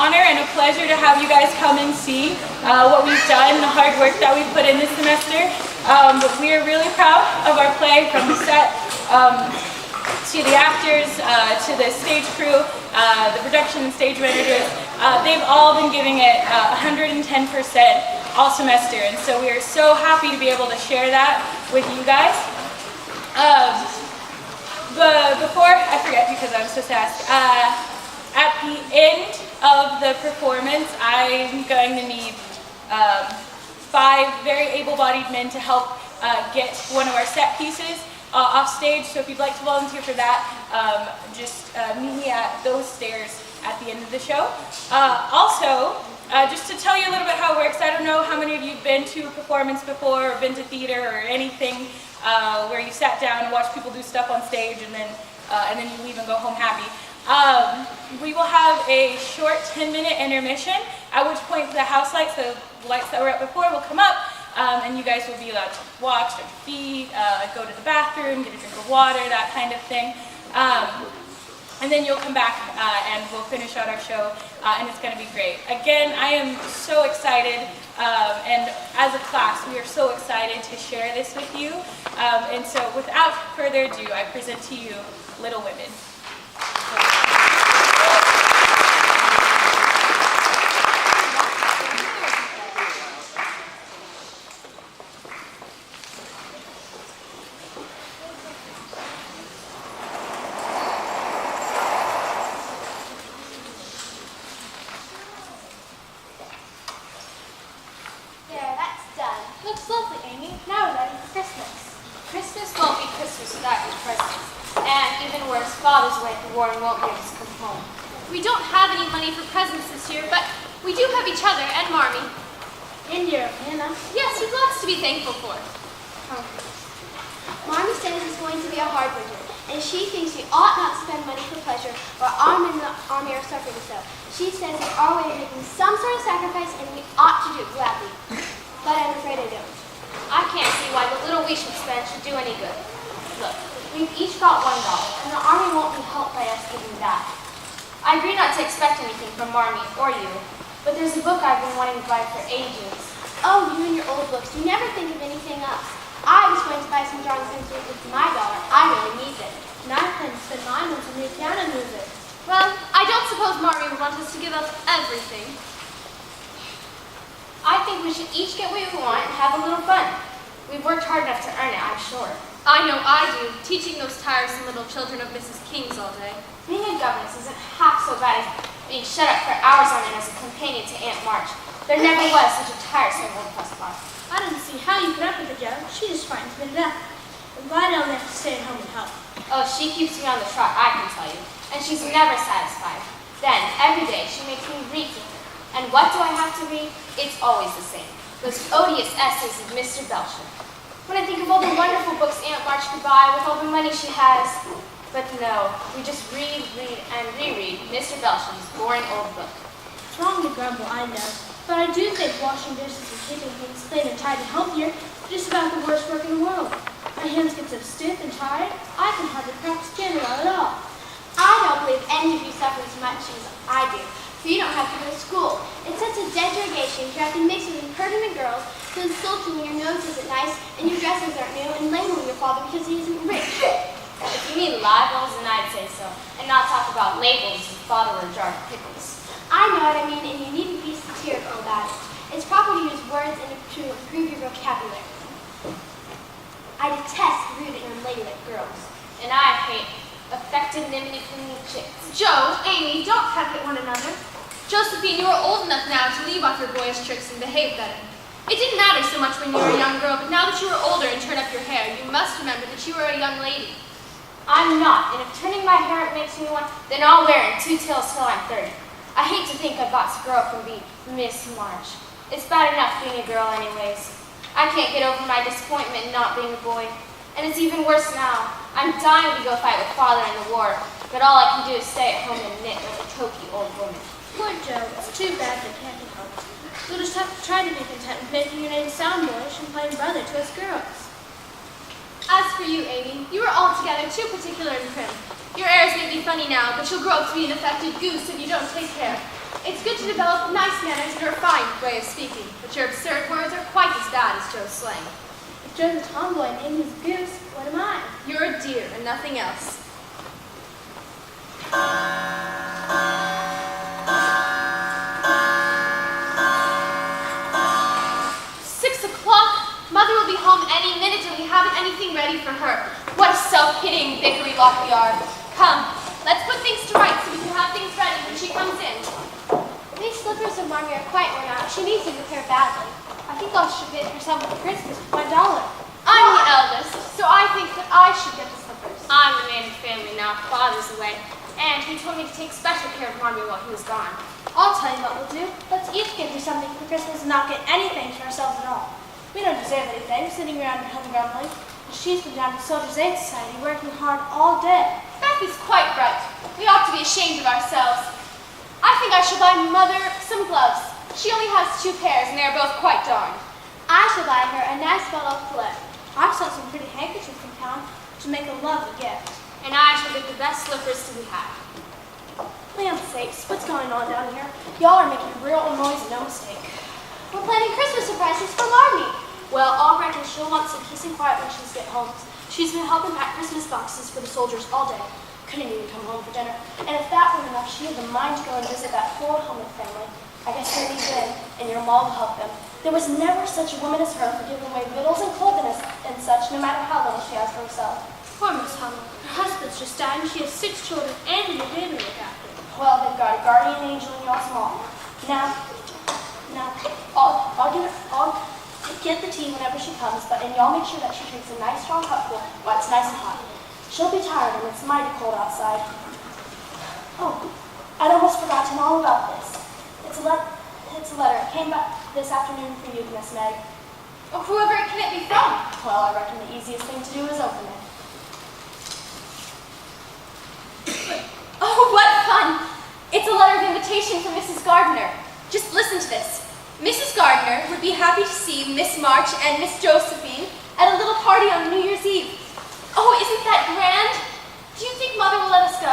honor and a pleasure to have you guys come and see what we've done, the hard work that we've put in this semester. We are really proud of our play, from the set to the actors, to the stage crew, the production and stage managers. They've all been giving it 110% all semester, and so we are so happy to be able to share that with you guys. But before I forget, because I'm supposed to ask, at the end of the performance, I'm going to need 5 very able-bodied men to help get one of our set pieces off stage. So if you'd like to volunteer for that, just meet me at those stairs at the end of the show. Also, just to tell you a little bit how it works, I don't know how many of you have been to a performance before, or been to theater, or anything where you sat down and watched people do stuff on stage and then you leave and go home happy. We will have a short 10-minute intermission, at which point the house lights, the lights that were up before, will come up, and you guys will be allowed to walk, stretch your feet, go to the bathroom, get a drink of water, that kind of thing. And then you'll come back and we'll finish out our show, and it's going to be great. Again, I am so excited, and as a class, we are so excited to share this with you. And so without further ado, I present to you Little Women. Looks lovely, Amy. Now we're ready for Christmas. Christmas won't be Christmas without your presents. And even worse, Father's away at the war and won't be able to come home. We don't have any money for presents this year, but we do have each other and Marmee. And your Hannah. Yes, we've lots to be thankful for. Marmee says it's going to be a hard winter, and she thinks we ought not spend money for pleasure, or our men in the army are suffering so. She says it's our way of making some sort of sacrifice, and we ought to do it gladly. But I'm afraid I don't. I can't see why the little we should spend should do any good. Look, we've each got $1, and the army won't be helped by us giving that. I agree not to expect anything from Marmee or you, but there's a book I've been wanting to buy for ages. Oh, you and your old books. You never think of anything else. I was going to buy some drawing pencils with my $1. I really need them. And I plan to spend mine on some new piano music. Well, I don't suppose Marmee would want us to give up everything. I think we should each get what we want and have a little fun. We've worked hard enough to earn it, I'm sure. I know I do, teaching those tiresome little children of Mrs. King's all day. Being a governess isn't half so bad as being shut up for hours on end as a companion to Aunt March. There never was such a tiresome old fussbot. I didn't see how you put up with the job. She just frightens me to death. I'm glad I only have to stay at home and help. Oh, she keeps me on the trot, I can tell you. And she's never satisfied. Then, every day, she makes me read to her. And what do I have to read? It's always the same. Those odious essays of Mr. Belcher. When I think of all the wonderful books Aunt March could buy with all the money she has. But no, we just read, and reread Mr. Belcher's boring old book. It's wrong to grumble, I know. But I do think washing dishes and keeping things clean and tidy and healthier is just about the worst work in the world. My hands get so stiff and tired, I can hardly crack a skin at all. I don't believe any of you suffer as much as I do. So you don't have to go to school. It's such a degradation to have to mix with impertinent girls, to insult you when your nose isn't nice and your dresses aren't new, and label your father because he isn't rich. If you mean libels, then I'd say so, and not talk about labels and father or a jar of pickles. I know what I mean, and you needn't be satirical about it. It's proper to use words and to improve your vocabulary. I detest rude and unladylike girls. And I hate affected niminy-cleaning chicks. Joe, Amy, don't peck at one another. Josephine, you are old enough now to leave off your boyish tricks and behave better. It didn't matter so much when you were a young girl, but now that you are older and turn up your hair, you must remember that you are a young lady. I'm not, and if turning my hair up makes me one, then I'll wear it in 2 tails till I'm 30. I hate to think I've got to grow up and be Miss March. It's bad enough being a girl anyways. I can't get over my disappointment in not being a boy. And it's even worse now. I'm dying to go fight with Father in the war, but all I can do is stay at home and knit like a toky old woman. Poor Joe, it's too bad they can't be helped. You'll just have to try to be content with making your name sound boyish and playing brother to us girls. As for you, Amy, you are altogether too particular and prim. Your airs may be funny now, but you'll grow up to be an affected goose if you don't take care. It's good to develop nice manners and a refined way of speaking, but your absurd words are quite as bad as Joe's slang. If Joe's a tomboy and Amy's a goose, what am I? You're a dear and nothing else. 6 o'clock. Mother will be home any minute and we haven't anything ready for her. What a self-pitying bickery lot we are. Come, let's put things to rights so we can have things ready when she comes in. These slippers of Marmy are quite worn out. She needs a new pair badly. I think I should get her something for Christmas with my dollar. I'm the eldest, so I think that I should get the slippers. I'm the man of the family now. Father's away. And he told me to take special care of Marmy while he was gone. I'll tell you what we'll do. Let's each get her something for Christmas and not get anything for ourselves at all. We don't deserve anything, sitting around at home grumbling. She's been down to Soldiers' Aid Society working hard all day. Beth is quite right. We ought to be ashamed of ourselves. I think I shall buy Mother some gloves. She only has 2 pairs and they are both quite darned. I shall buy her a nice bottle of Colette. I saw some pretty handkerchiefs in town to make a lovely gift. And I shall get the best slippers to be had. Land's sakes, what's going on down here? Y'all are making real noise and no mistake. We're planning Christmas surprises for Marmy. Well, I reckon she'll want some peace and quiet when she's get home. She's been helping pack Christmas boxes for the soldiers all day. Couldn't even come home for dinner. And if that weren't enough, she had the mind to go and visit that poor homeless family. I guess her leave in, and your mom will help them. There was never such a woman as her for giving away victuals and clothing and such, no matter how little she has for herself. Poor Miss Hummel. Her husband's just died, and she has 6 children and a new baby to look after. Well, they've got a guardian angel in y'all's mom. Now, I'll get the tea whenever she comes, and y'all make sure that she drinks a nice strong cupful while it's nice and hot. She'll be tired, and it's mighty cold outside. Oh, I'd almost forgotten all about this. It's a letter. It came back this afternoon for you, Miss Meg. Oh, whoever can it be from? Well, I reckon the easiest thing to do is open it. Oh, what fun! It's a letter of invitation from Mrs. Gardner. Just listen to this. Mrs. Gardner would be happy to see Miss March and Miss Josephine at a little party on New Year's Eve. Oh, isn't that grand? Do you think Mother will let us go?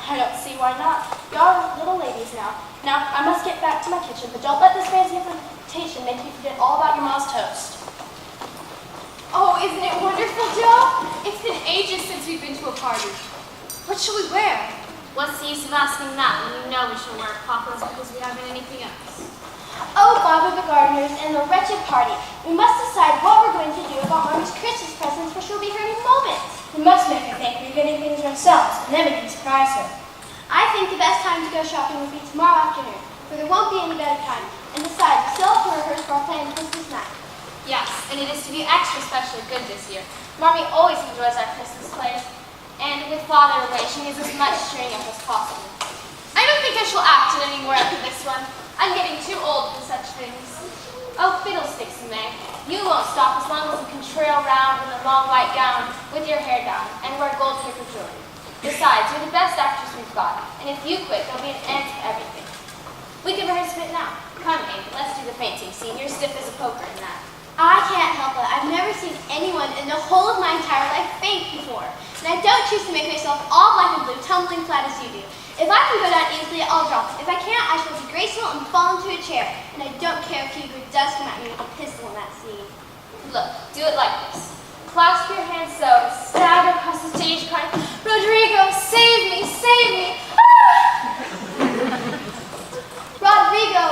I don't see why not. Y'all are little ladies now. Now, I must get back to my kitchen, but don't let this fancy invitation make you forget all about your ma's toast. Oh, isn't it wonderful, Joe? It's been ages since we've been to a party. What shall we wear? What's the use of asking that when you know we shall wear papas because we haven't anything else? Oh, bother the gardeners and the wretched party. We must decide what we're going to do about Marmy's Christmas presents, for she'll be here in a moment. We must make her think we're getting things ourselves, and then we can surprise her. I think the best time to go shopping would be tomorrow afternoon, for there won't be any better time. And besides, we still have to rehearse for our planned Christmas night. Yes, and it is to be extra specially good this year. Marmy always enjoys our Christmas plays, and with Father away, she needs as much cheering up as possible. I don't think I shall act in any more after this one. I'm getting too old for such things. Oh, fiddlesticks, Meg. You won't stop as long as you can trail round in a long white gown with your hair down and wear gold paper jewelry. Besides, you're the best actress we've got, and if you quit, there'll be an end to everything. We can rehearse a bit now. Come, Amy, let's do the fainting scene. You're stiff as a poker in that. I can't help it. I've never seen anyone in the whole of my entire life faint before. And I don't choose to make myself all black and blue, tumbling flat as you do. If I can go down easily, I'll drop. If I can't, I shall be graceful and fall into a chair. And I don't care if Hugo does come at me with a pistol in that scene. Look, do it like this. Clasp your hands so, stab across the stage crying, Rodrigo, save me, save me! Rodrigo,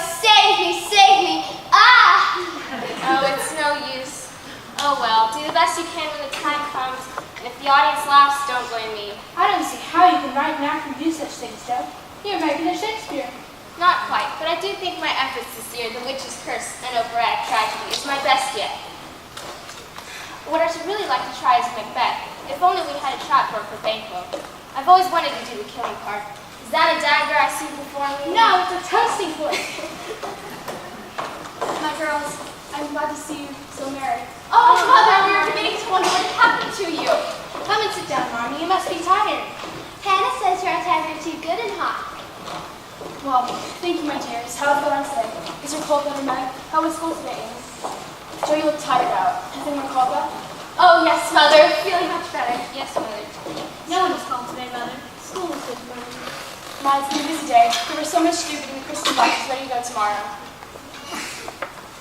save me, save me! Ah! Oh, it's no use. Oh well, do the best you can when the time comes, and if the audience laughs, don't blame me. I don't see how you can write and act and do such things, Joe. You're making a Shakespeare. Not quite, but I do think my efforts this year, The Witch's Curse and Operatic Tragedy, is my best yet. What I should really like to try is Macbeth, if only we had a trapdoor for Banquo. I've always wanted to do the killing part. Is that a dagger I see before me? No, it's a toasting fork. My girls, I'm glad to see you so merry. Oh, Mother, we were beginning to wonder what happened to you. Come and sit down, Marmy. You must be tired. Hannah says your attack are too good and hot. Well, thank you, my dears. How was what I said? Is your cold better, Meg? How was school today, Amy? Joe, you look tired out. Has anyone called yet? Oh, yes, Mother. Feeling much better. Yes, Mother. No one was called today, Mother. School was good, Mother. Ma, it's been a busy day. There was so much to do, but the Christmas box is ready to go tomorrow.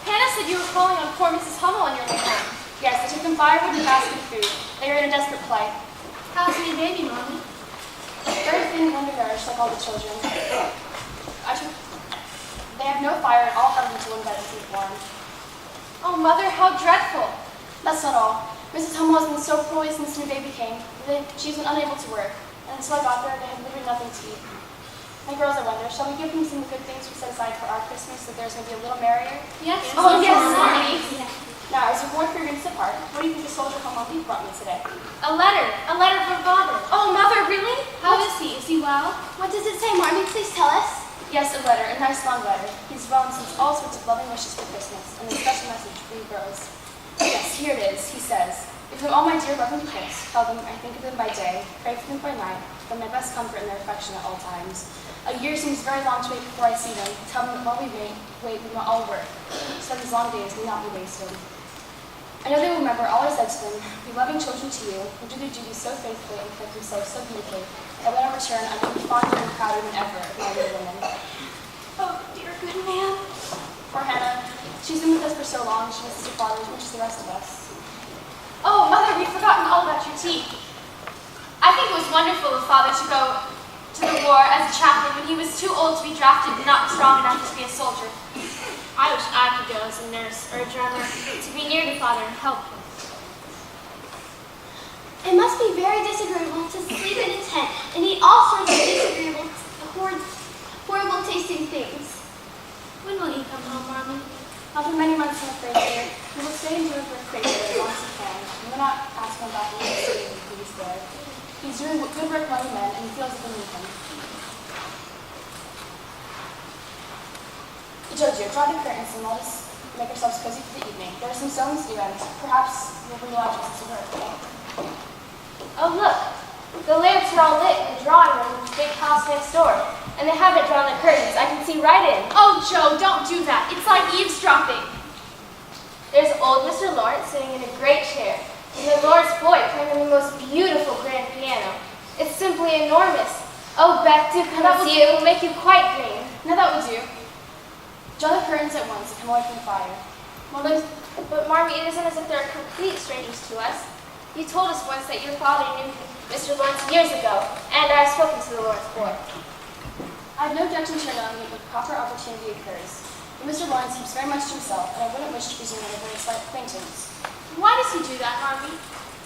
Hannah said you were calling on poor Mrs. Hummel on your way home. Yes, I took them firewood and a basket of food. They are in a desperate plight. How's my baby, Mommy? Very thin and undernourished, like all the children. They have no fire and all huddled into one bed to keep warm. Oh, Mother, how dreadful. That's not all. Mrs. Hummel has been so poorly since the new baby came. She's been unable to work. And until I got there, they had literally nothing to eat. My girls, I wonder, shall we give them some of the good things we set aside for our Christmas so theirs may be a little merrier? Yes, Oh, yes, Mommy. Now, as a reward for your good part, what do you think the soldier home on leave brought me today? A letter from Father. Oh, Mother, really? How is he? Is he well? What does it say, Marmee? Please tell us. Yes, a letter, a nice long letter. He's well and sends all sorts of loving wishes for Christmas, and a special message for you girls. Yes, here it is. He says, "If them all my dear loving kids, tell them I think of them by day, pray for them by night, for my best comfort and their affection at all times. A year seems very long to wait before I see them. Tell them that while we wait, we will all work, so that these long days may not be wasted. I know they will remember all I said to them, be loving children to you, who do their duties so faithfully and conduct themselves so beautifully, that when I return, I will be fonder and prouder than ever of my little women." Oh, dear good man. Poor Hannah. She's been with us for so long, she misses her father as much as the rest of us. Oh, Mother, we've forgotten all about your tea. I think it was wonderful of Father to go to the war as a chaplain when he was too old to be drafted and not strong enough to be a soldier. I wish I could go as a nurse or a drummer to be near to Father and help him. It must be very disagreeable to sleep in a tent and eat all sorts of disagreeable, horrible tasting things. When will he come home, Mommy? Not for many months, I'm afraid, dear. We will stay and do his work faithfully as long as he can. We will not ask him about the city if he's there. He's doing good work among the men, and he feels that we need him. Jojo, draw the curtains and let us make ourselves cozy for the evening. There are some stones due, and perhaps we'll bring lodgings to work. Oh, look. The lamps are all lit in the drawing room of the big house next door. And they haven't drawn the curtains. I can see right in. Oh, Joe, don't do that. It's like eavesdropping. There's old Mr. Lawrence sitting in a great chair, and the Lawrence boy playing on the most beautiful grand piano. It's simply enormous. Oh, Beck, do come and see it. It will make you quite green. Now that will do. Draw the curtains at once and come away from the fire. But Marmee, it isn't as if they're complete strangers to us. You told us once that your father knew Mr. Lawrence years ago, and I have spoken to the Lawrence boy. I have no objection to knowing if the proper opportunity occurs. But Mr. Lawrence keeps very much to himself, and I wouldn't wish to presume on a very slight acquaintance. Why does he do that, Marmee?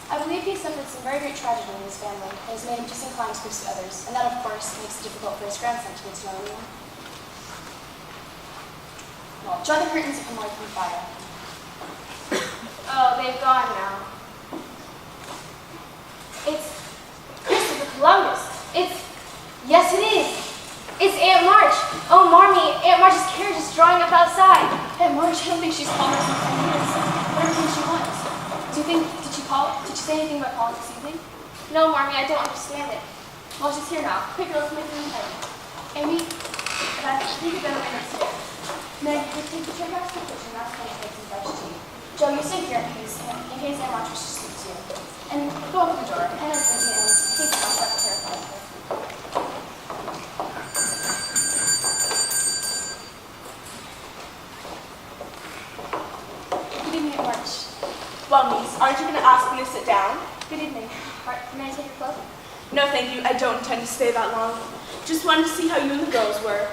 I believe he has suffered some very great tragedy in his family, and has made him disinclined to pursue others, and that, of course, makes it difficult for his grandson to get to know anyone. Well, draw the curtains and come away from the fire. Oh, they've gone now. It's Christopher Columbus. Yes, it is. It's Aunt March. Oh, Marmee, Aunt March's carriage is drawing up outside. Hey, Marge, I don't think she's called us in 10 minutes. Whatever thing she wants. Did she say anything about calling this evening? No, Marmee, I don't understand it. Well, she's here now. Quick, girls, make them ready. Amy, I think you better wait upstairs. Meg, take the tray back to the kitchen. That's going to make some fresh tea. Joe, you stay here in case Aunt March wishes to speak to you. And go open the door. Hannah's busy, and I think I'll start terrified of her. Good evening, Aunt March. Well, niece, aren't you going to ask me to sit down? Good evening. May I take your cloak? No, thank you. I don't intend to stay that long. Just wanted to see how you and the girls were.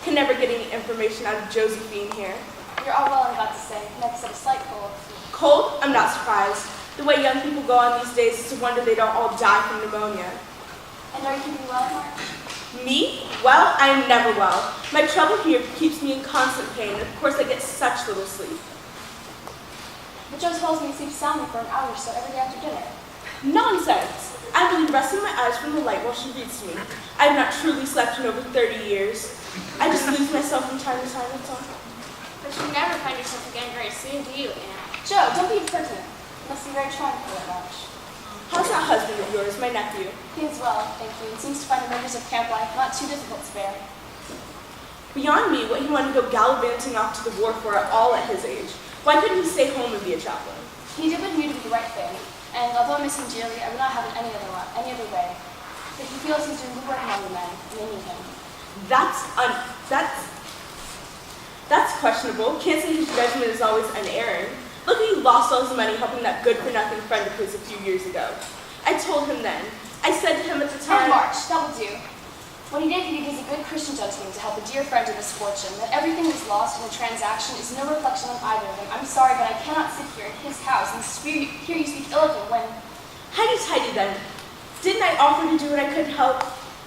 Can never get any information out of Josephine here. You're all well, I'm about to say. Next at a slight cold. Cold? I'm not surprised. The way young people go on these days is to wonder they don't all die from pneumonia. And are you keeping well, March? Me? Well, I am never well. My trouble here keeps me in constant pain, and of course I get such little sleep. But Joe tells me he sleeps soundly for an hour or so every day after dinner. Nonsense! I believe resting my eyes from the light while she reads to me. I have not truly slept in over 30 years. I just lose myself from time to time, that's all. But you never find yourself again very soon, do you, Aunt? Joe, don't be impertinent. You must be very trying for it, March. How's that husband of yours, my nephew? He is well, thank you, and seems to find the rigors of camp life not too difficult to bear. Beyond me, what he wanted to go gallivanting off to the war for at all at his age. Why couldn't he stay home and be a chaplain? He did what he knew to be the right thing, and although I miss him dearly, I would not have it any other way. But he feels he's doing good work among the men, and they need him. That's questionable. Can't say his judgment is always unerring. Look, he lost all his money helping that good-for-nothing friend of his a few years ago. I told him then. I said to him at the time... And March, that will do. What he did, he used a good Christian judgment to help a dear friend in misfortune. That everything was lost in the transaction is no reflection on either of them. I'm sorry, but I cannot sit here at his house and hear you speak ill of him when... Tidy then. Didn't I offer to do what I could help?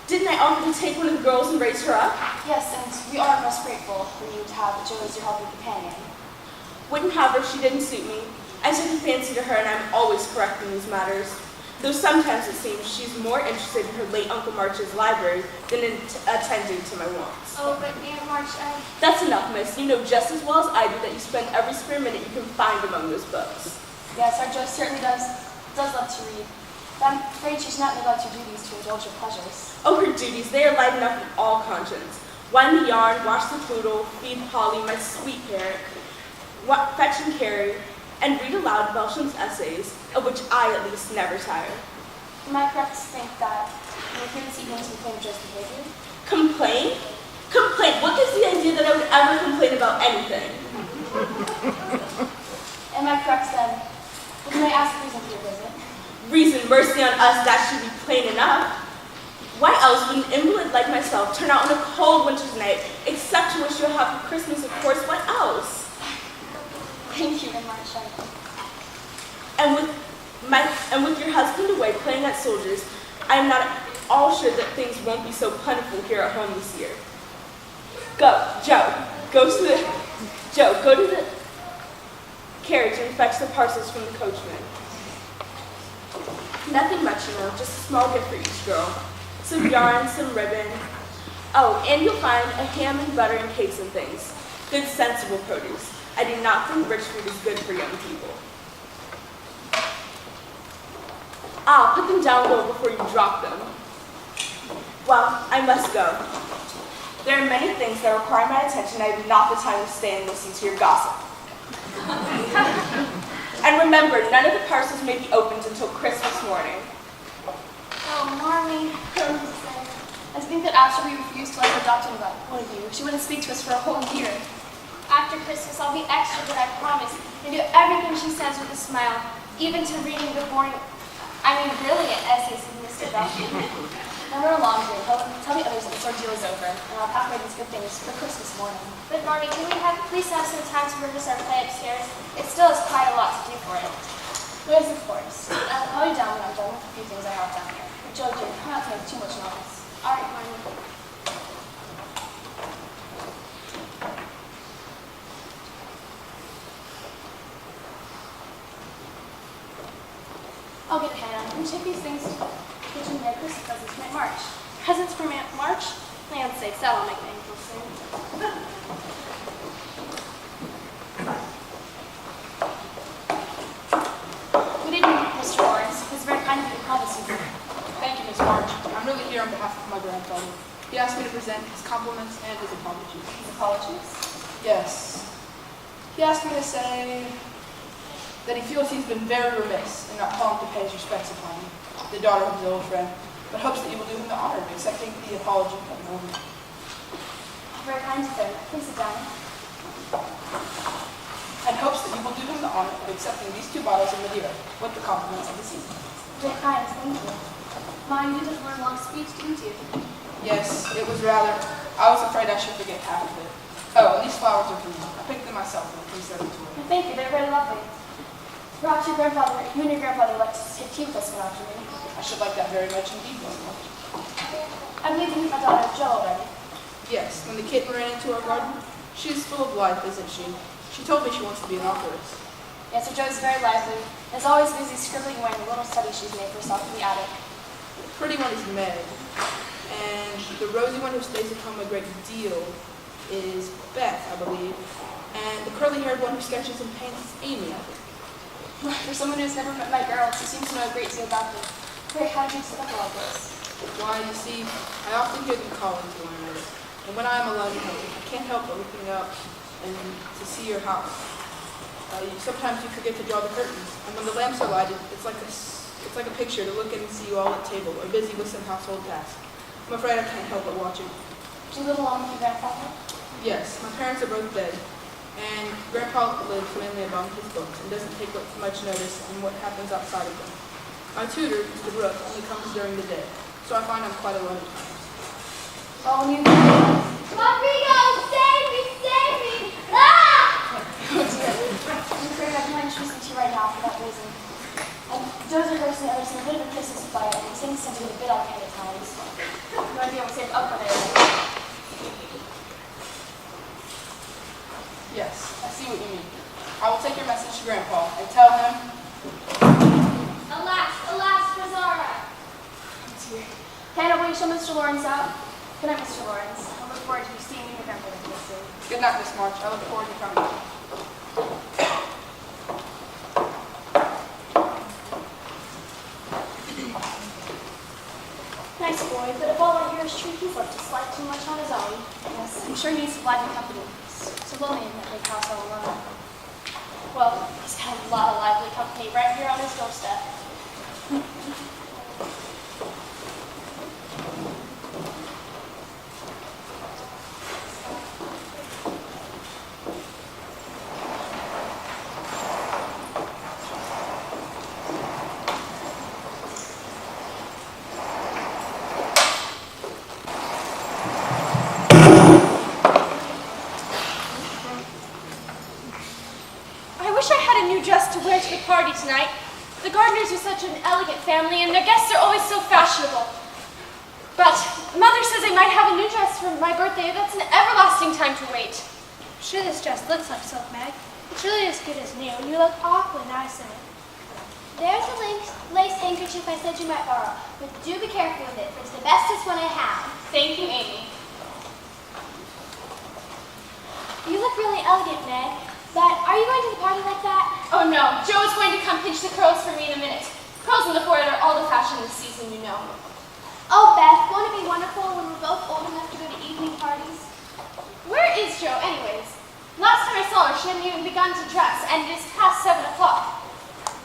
Didn't I offer to take one of the girls and raise her up? Yes, and we are most grateful for you to have Jo as your helping companion. Wouldn't have her if she didn't suit me. I took a fancy to her and I'm always correct in these matters. Though sometimes it seems she's more interested in her late Uncle March's library than in attending to my wants. Oh, but Aunt March, That's enough, miss. You know just as well as I do that you spend every spare minute you can find among those books. Yes, our Jo certainly does love to read. But I'm afraid she's not neglected her duties to indulge her pleasures. Oh, her duties, they are light enough in all conscience. Wind the yarn, wash the poodle, feed Polly, my sweet parrot, fetch and carry, and read aloud Belsham essays, of which I at least never tire. Am I correct to think that you're here this evening to complain of Jo's behavior? Complain? Complain? What gives the idea that I would ever complain about anything? Am I correct then? Well, can I ask the reason for your visit? Reason, mercy on us, that should be plain enough. Why else would an invalid like myself turn out on a cold winter's night, except to wish you a happy Christmas, of course, what else? Thank you, Aunt March. And with your husband away playing at soldiers, I am not at all sure that things won't be so plentiful here at home this year. Go to the carriage and fetch the parcels from the coachman. Nothing much, you know, just a small gift for each girl. Some yarn, some ribbon. Oh, and you'll find a ham and butter and cakes and things. Good, sensible produce. I do not think rich food is good for young people. Put them down low before you drop them. Well, I must go. There are many things that require my attention. I have not the time to stay and listen to your gossip. And remember, none of the parcels may be opened until Christmas morning. Oh, Marmee. I think that after we refused to let her adopt one of you, she wouldn't speak to us for a whole year. After Christmas, I'll be extra good, I promise, and do everything she says with a smile, even to reading the brilliant essays of Mr. Bell. Now run along, dear. Tell the others that this ordeal is over, and I'll pack away these good things for Christmas morning. But Marmee, can we please have some time to rehearse our play upstairs? It still has quite a lot to do for it. Yes, of course. I'll call you down when I'm done with a few things I have down here. But Jo, dear, try not to make too much noise. All right, Marmee. I'll get Hannah and take these things to the kitchen Merry Christmas presents from Aunt March. Presents from Aunt March? Land's sakes, that'll make me angel soon. Good evening, Mr. Lawrence. It's very kind of you to call this evening. Thank you, Miss March. I'm really here on behalf of my grandfather. He asked me to present his compliments and his apologies. His apologies? Yes. He asked me to say that he feels he's been very remiss in not calling to pay his respects upon me, the daughter of his old friend, but hopes that you will do him the honor of accepting the apology at the moment. Very kind of him. Please sit down. And hopes that you will do him the honor of accepting these 2 bottles of Madeira with the compliments of the season. Very kind, thank you. Mine, you didn't learn a long speech, didn't you? Yes, it was rather. I was afraid I should forget half of it. Oh, and these flowers are for you. I picked them myself and please send them to her. Thank you, they're very lovely. Perhaps you and your grandfather would like to skip tea with us one afternoon. I should like that very much indeed, Miss March. I believe you meet my daughter Jo already. Yes, when the kitten ran into our garden, she's full of life, isn't she? She told me she wants to be an authoress. Yes, her Jo is very lively and is always busy scribbling away in the little study she's made for herself in the attic. The pretty one is Meg, and the rosy one who stays at home a great deal is Beth, I believe, and the curly-haired one who sketches and paints is Amy, I think. For someone who has never met my girls, she seems to know a great deal about them. Pray, how did you discover all this? Why, you see, I often hear them calling to one another, and when I am alone at home, I can't help but looking up and to see your house. Sometimes you forget to draw the curtains, and when the lamps are lighted, it's like a It's like a picture to look in and see you all at table or busy with some household task. I'm afraid I can't help but watching. Do you live alone with your grandfather? Yes, my parents are both dead, and Grandpa lives mainly among his books and doesn't take much notice on what happens outside of them. My tutor, Mr. Brooke, only comes during the day, so I find I'm quite alone at times. Oh, when you Rodrigo, save me, save me! Ah! I'm afraid I can't introduce you to you right now for that reason. Joe's a person that lives in a bit of a Christmas fight, and things tend to get a bit arcane at times. No idea what's up for there. Yes, I see what you mean. I will take your message to Grandpa and tell him. Alas, alas, for Zara. Hannah, will you show Mr. Lawrence out? Good night, Mr. Lawrence. I look forward to seeing you in November with you soon. Good night, Miss March. I look forward to coming. Nice boy, but if all I hear is true, he's left just like too much on his own. Yes, I'm sure he needs some lively company. So lonely in that big house all alone. Well, he's got a lot of lively company right here on his doorstep. I wish I had a new dress to wear to the party tonight. The Gardners are such an elegant family, and their guests are always so fashionable. But Mother says I might have a new dress for my birthday. That's an everlasting time to wait. I'm sure this dress looks like silk, Meg. It's really as good as new, and you look awfully nice in it. There's a lace handkerchief I said you might borrow, but do be careful with it, for it's the bestest one I have. Thank you, Amy. You look really elegant, Meg, but are you going to the party like that? Oh no, Joe is going to come pinch the curls for me in a minute. Curls in the forehead are all the fashion this season, you know. Oh, Beth, won't it be wonderful when we're both old enough to go to evening parties? Where is Joe, anyways? Last time I saw her, she hadn't even begun to dress, and it is past 7 o'clock.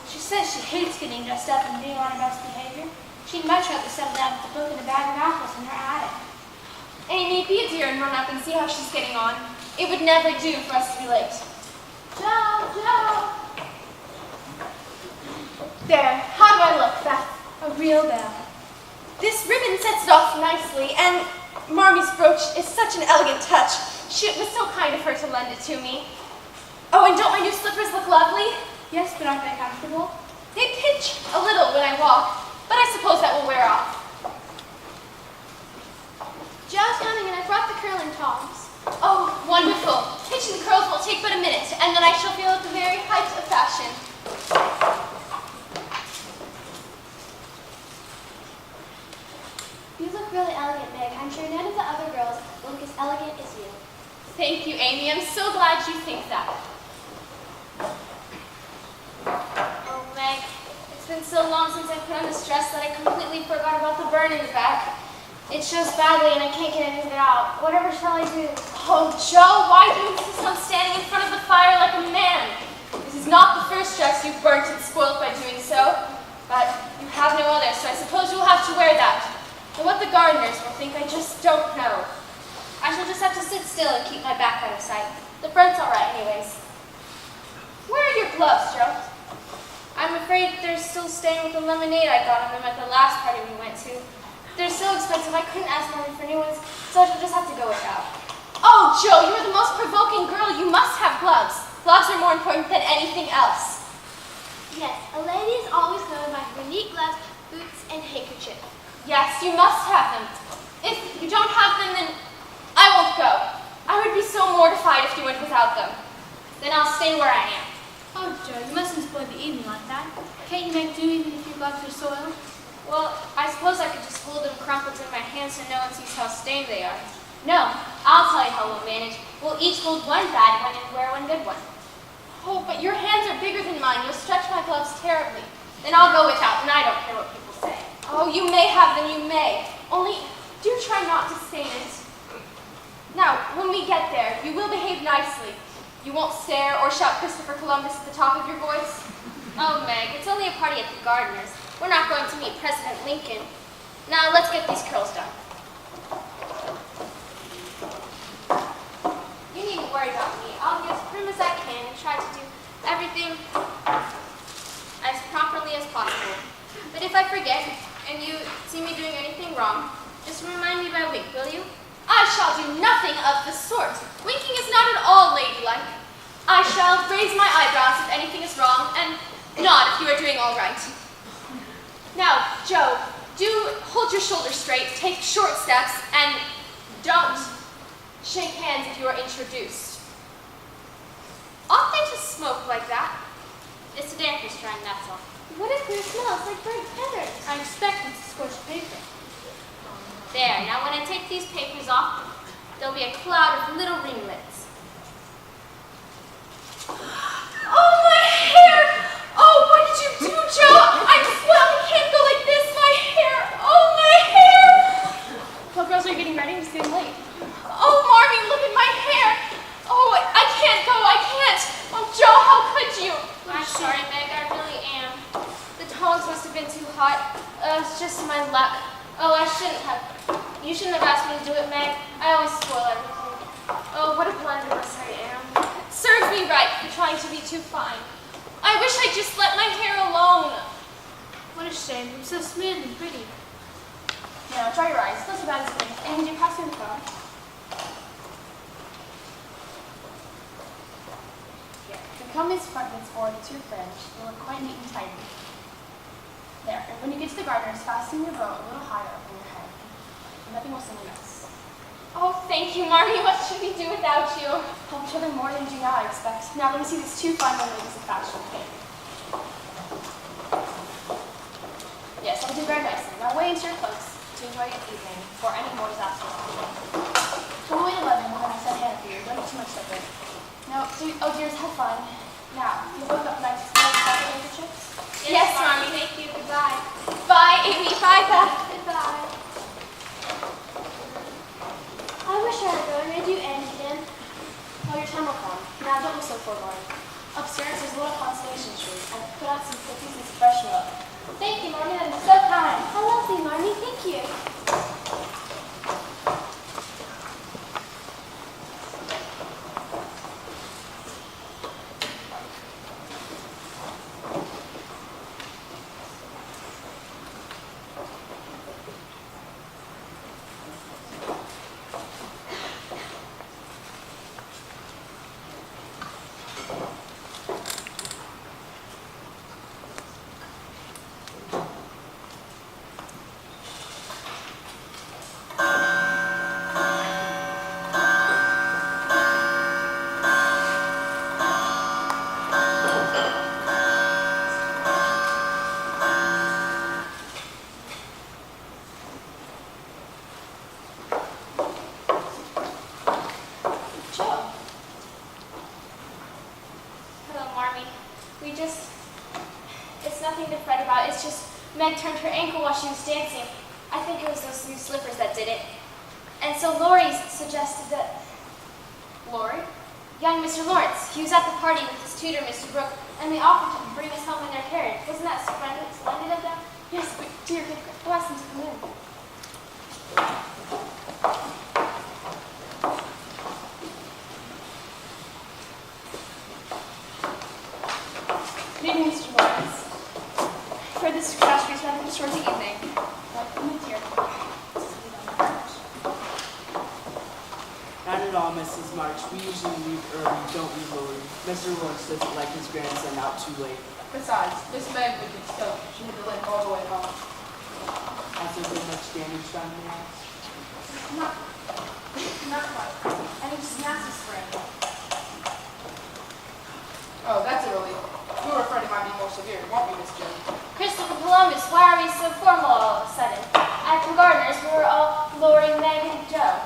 She says she hates getting dressed up and being on her best behavior. She'd much rather settle down with a book and a bag of apples in her attic. Amy, be a dear and run up and see how she's getting on. It would never do for us to be late. Joe, Joe! There, how do I look, Beth? A real belle. This ribbon sets it off nicely, and Marmy's brooch is such an elegant touch. It was so kind of her to lend it to me. Oh, and don't my new slippers look lovely? Yes, but aren't they comfortable? They pinch a little when I walk, but I suppose that will wear off. Joe's coming and I brought the curling tongs. Oh, wonderful. Pinching the curls will take but a minute, and then I shall feel at the very height of fashion. You look really elegant, Meg. I'm sure none of the other girls look as elegant as you. Thank you, Amy. I'm so glad you think that. Oh, Meg, it's been so long since I put on this dress that I completely forgot about the burn in the back. It shows badly and I can't get any of it out. Whatever shall I do? Oh, Joe, why do you insist on standing in front of the fire like a man? This is not the first dress you've burnt and spoiled by doing so, but you have no other, so I suppose you'll have to wear that. And what the Gardners will think, I just don't know. I shall just have to sit still and keep my back out of sight. The front's all right anyways. Where are your gloves, Joe? I'm afraid they're still staying with the lemonade I got on them at the last party we went to. They're so expensive I couldn't ask Mommy for new ones, so I shall just have to go without. Oh, Joe, you're the most provoking girl. You must have gloves. Gloves are more important than anything else. Yes, a lady is always known by her neat gloves, boots, and handkerchief. Yes, you must have them. If you don't have them, then I won't go. I would be so mortified if you went without them. Then I'll stay where I am. Oh, Joe, you mustn't spoil the evening like that. Can't you make do even if your gloves are soiled? Well, I suppose I could just hold them crumpled in my hands so no one sees how stained they are. No, I'll tell you how we'll manage. We'll each hold one bad one and wear one good one. Oh, but your hands are bigger than mine. You'll stretch my gloves terribly. Then I'll go without, and I don't care what people say. Oh, you may have them, you may. Only, do try not to stain it. Now, when we get there, you will behave nicely. You won't stare or shout Christopher Columbus at the top of your voice. Oh, Meg, it's only a party at the Gardners. We're not going to meet President Lincoln. Now let's get these curls done. You needn't worry about me. I'll be as prim as I can and try to do everything as properly as possible. But if I forget and you see me doing anything wrong, just remind me by wink, will you? I shall do nothing of the sort. Winking is not at all ladylike. I shall raise my eyebrows if anything is wrong, and nod if you are doing all right. Now, Joe, do hold your shoulders straight, take short steps, and don't shake hands if you are introduced. Ought they to smoke like that? It's a damper strand, that's all. What a queer smell. It's like burnt feathers. I expect it's scorched paper. There, now when I take these papers off, there'll be a cloud of little ringlets. Oh, my hair! Oh, what did you do, Joe? I'm swell. I can't go like this. My hair. Oh, my hair! Well, girls are getting ready. It's getting late. Oh, Marmy, look at my hair. Oh, I can't go. I can't. Oh, Joe, how could you? I'm sorry, Meg, I really am. The tongs must have been too hot. It's just my luck. Oh, I shouldn't have. You shouldn't have asked me to do it, Meg. I always spoil everything. Oh, what a blunderbuss I am. Serves me right for trying to be too fine. I wish I'd just let my hair alone. What a shame. I'm so smooth and pretty. Now, dry your eyes. That's about as good. And would you pass me the phone? Here. The comb is frontwards forward to your fringe. It'll look quite neat and tidy. There. And when you get to the garters, fasten your bow a little higher up on your head. Nothing will seem amiss. Oh, thank you, Marmy. What should we do without you? Help each other more than you do now, I expect. Now let me see these two fine young ladies of fashion. Yes, I'll do very nicely. Now way into your cloaks to enjoy your evening before any more disaster. Come away at 11 when I said hand for you. Don't eat too much of it. No, oh dears, have fun. Now, you both got nice handkerchiefs? Yes, Marmy. Thank you. Goodbye. Bye, Amy. Bye, Beth. Goodbye. I wish I had known I'd do Annie again. Oh, your time will come. Now, don't look so forlorn. Upstairs, there's a little constellation tree. I put out some cookies and some fresh milk. Thank you, Marmy. That is so kind. How lovely, Marmy. Thank you. It's nothing to fret about. It's just Meg turned her ankle while she was dancing. I think it was those new slippers that did it. And so Lori suggested that... Lori? Young Mr. Lawrence. He was at the party with his tutor, Mr. Brooke, and they offered to bring us home in their carriage. Wasn't that splendid of them? Yes, but dear, go ask them to come in. Good evening, Mr. Lawrence. For this catastrophe is rather towards the evening. Come in, dear. Not at all, Mrs. March. We usually leave early, don't we, Lori? Mr. Lawrence doesn't like his grandson out too late. Besides, Miss Meg would get stoned. She had to limp all the way home. Has there been much damage done in the house? Not quite. I think just massive sprain. Oh, that's a relief. We were afraid it might be more severe, weren't we, Miss Joe? Christopher Columbus, why are we so formal all of a sudden? At the gardeners, we were all Lori, Meg, and Joe.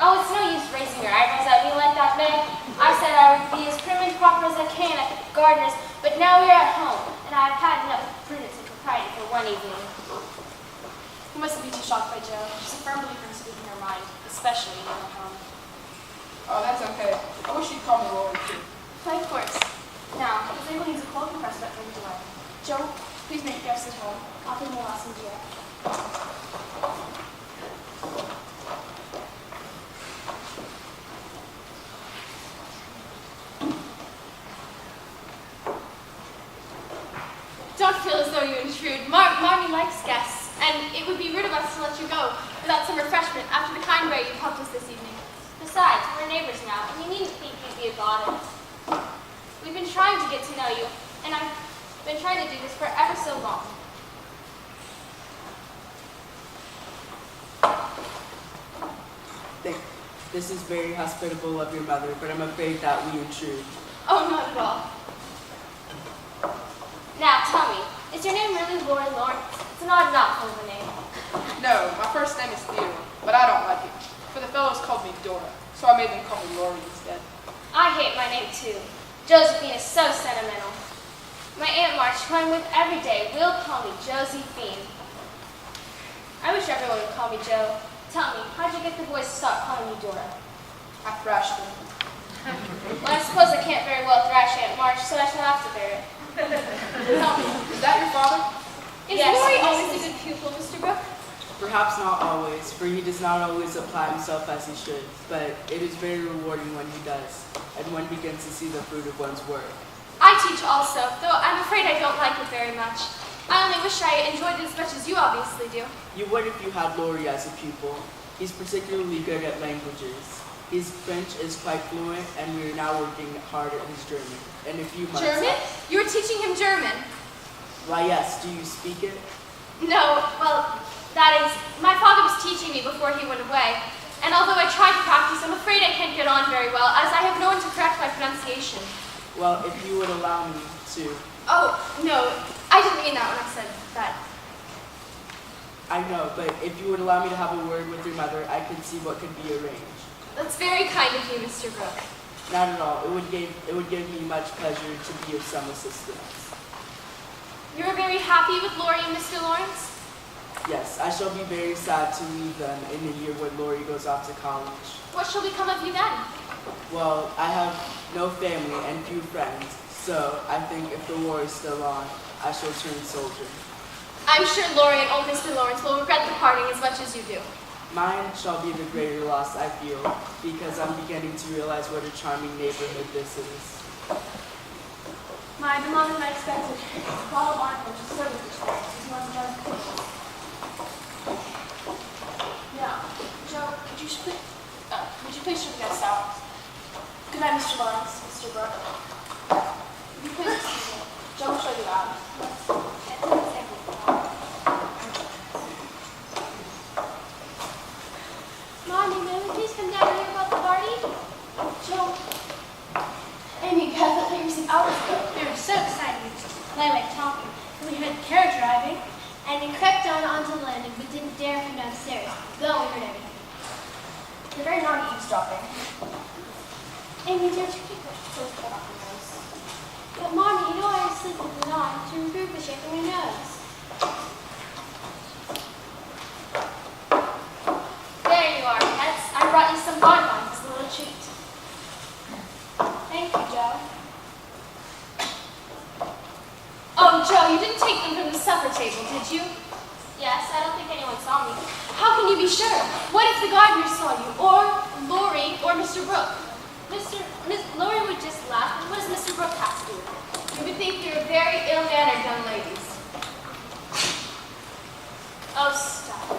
Oh, it's no use raising your eyebrows at me like that, Meg. I said I would be as prim and proper as I can at the gardeners, but now we're at home, and I've had enough of prudence and propriety for one evening. You mustn't be too shocked by Joe. She's a firm believer in speaking her mind, especially in her home. Oh, that's okay. I wish you'd call me Lori, too. Why, of course. Now, if anyone needs a cold compressor, that brings away. Joe, Please make guests at home. I'll bring the last one here. Don't feel as though you intrude. Marmee likes guests, and it would be rude of us to let you go without some refreshment after the kind way you've helped us this evening. Besides, we're neighbors now, and you needn't think you'd be a bother. We've been trying to get to know you, and I've been trying to do this for ever so long. This is very hospitable of your mother, but I'm afraid that we intrude. Oh, not at all. Now, tell me, is your name really Lori Lawrence? It's an odd mouthful of a name. No, my first name is Theodore, but I don't like it. For the fellows called me Dora, so I made them call me Lori instead. I hate my name too. Josephine is so sentimental. My Aunt March, who I'm with every day, will call me Josephine. I wish everyone would call me Joe. Tell me, how'd you get the boys to stop calling you Dora? I thrashed them. Well, I suppose I can't very well thrash Aunt March, so I shall have to bear it. Tell me, is that your father? Is Yes, Lori yes, always yes. a good pupil, Mr. Brooke? Perhaps not always, for he does not always apply himself as he should, but it is very rewarding when he does, and one begins to see the fruit of one's work. I teach also, though I'm afraid I don't like it very much. I only wish I enjoyed it as much as you obviously do. You would if you had Laurie as a pupil. He's particularly good at languages. His French is quite fluent, and we are now working hard at his German. In a few months. German? You were teaching him German? Why, yes. Do you speak it? No, well, that is, my father was teaching me before he went away, and although I tried to practice, I'm afraid I can't get on very well, as I have no one to correct my pronunciation. Well, if you would allow me to. Oh, no, I didn't mean that when I said that. I know, but if you would allow me to have a word with your mother, I could see what could be arranged. That's very kind of you, Mr. Brooke. Not at all. It would give me much pleasure to be of some assistance. You're very happy with Lori and Mr. Lawrence? Yes, I shall be very sad to leave them in the year when Laurie goes off to college. What shall become of you then? Well, I have no family and few friends, so I think if the war is still on, I shall turn soldier. I'm sure Lori and old Mr. Lawrence will regret the parting as much as you do. Mine shall be the greater loss, I feel, because I'm beginning to realize what a charming neighborhood this is. My mom and I expected a bottle of wine, which is service experience, as much as patience. Now, Joe, would you please show the guests out? Good night, Mr. Lawrence, Mr. Brooke. Would you please excuse me? Joe will show you out. Mommy, may we please come down and hear about the party? Joe. Amy, Beth, I thought you were some hours ago. They were so excited. They like talking. We heard the carriage driving. And we crept on onto the landing, but didn't dare come downstairs, though we heard everything. You're very naughty eavesdropping. Amy, dear, you keep Please cut off your nose. But Mommy, you know I was sleeping with on to improve the shape of my nose. There you are, pets. I brought you some bonbons as a little treat. Thank you, Joe. Oh, Joe, you didn't take them from the supper table, did you? Yes, I don't think anyone saw me. How can you be sure? What if the gardener saw you, or Lori, or Mr. Brooke? Miss Lori would just laugh, and what does Mr. Brooke have to do with it? You would think you're very ill-mannered young ladies. Oh, stop.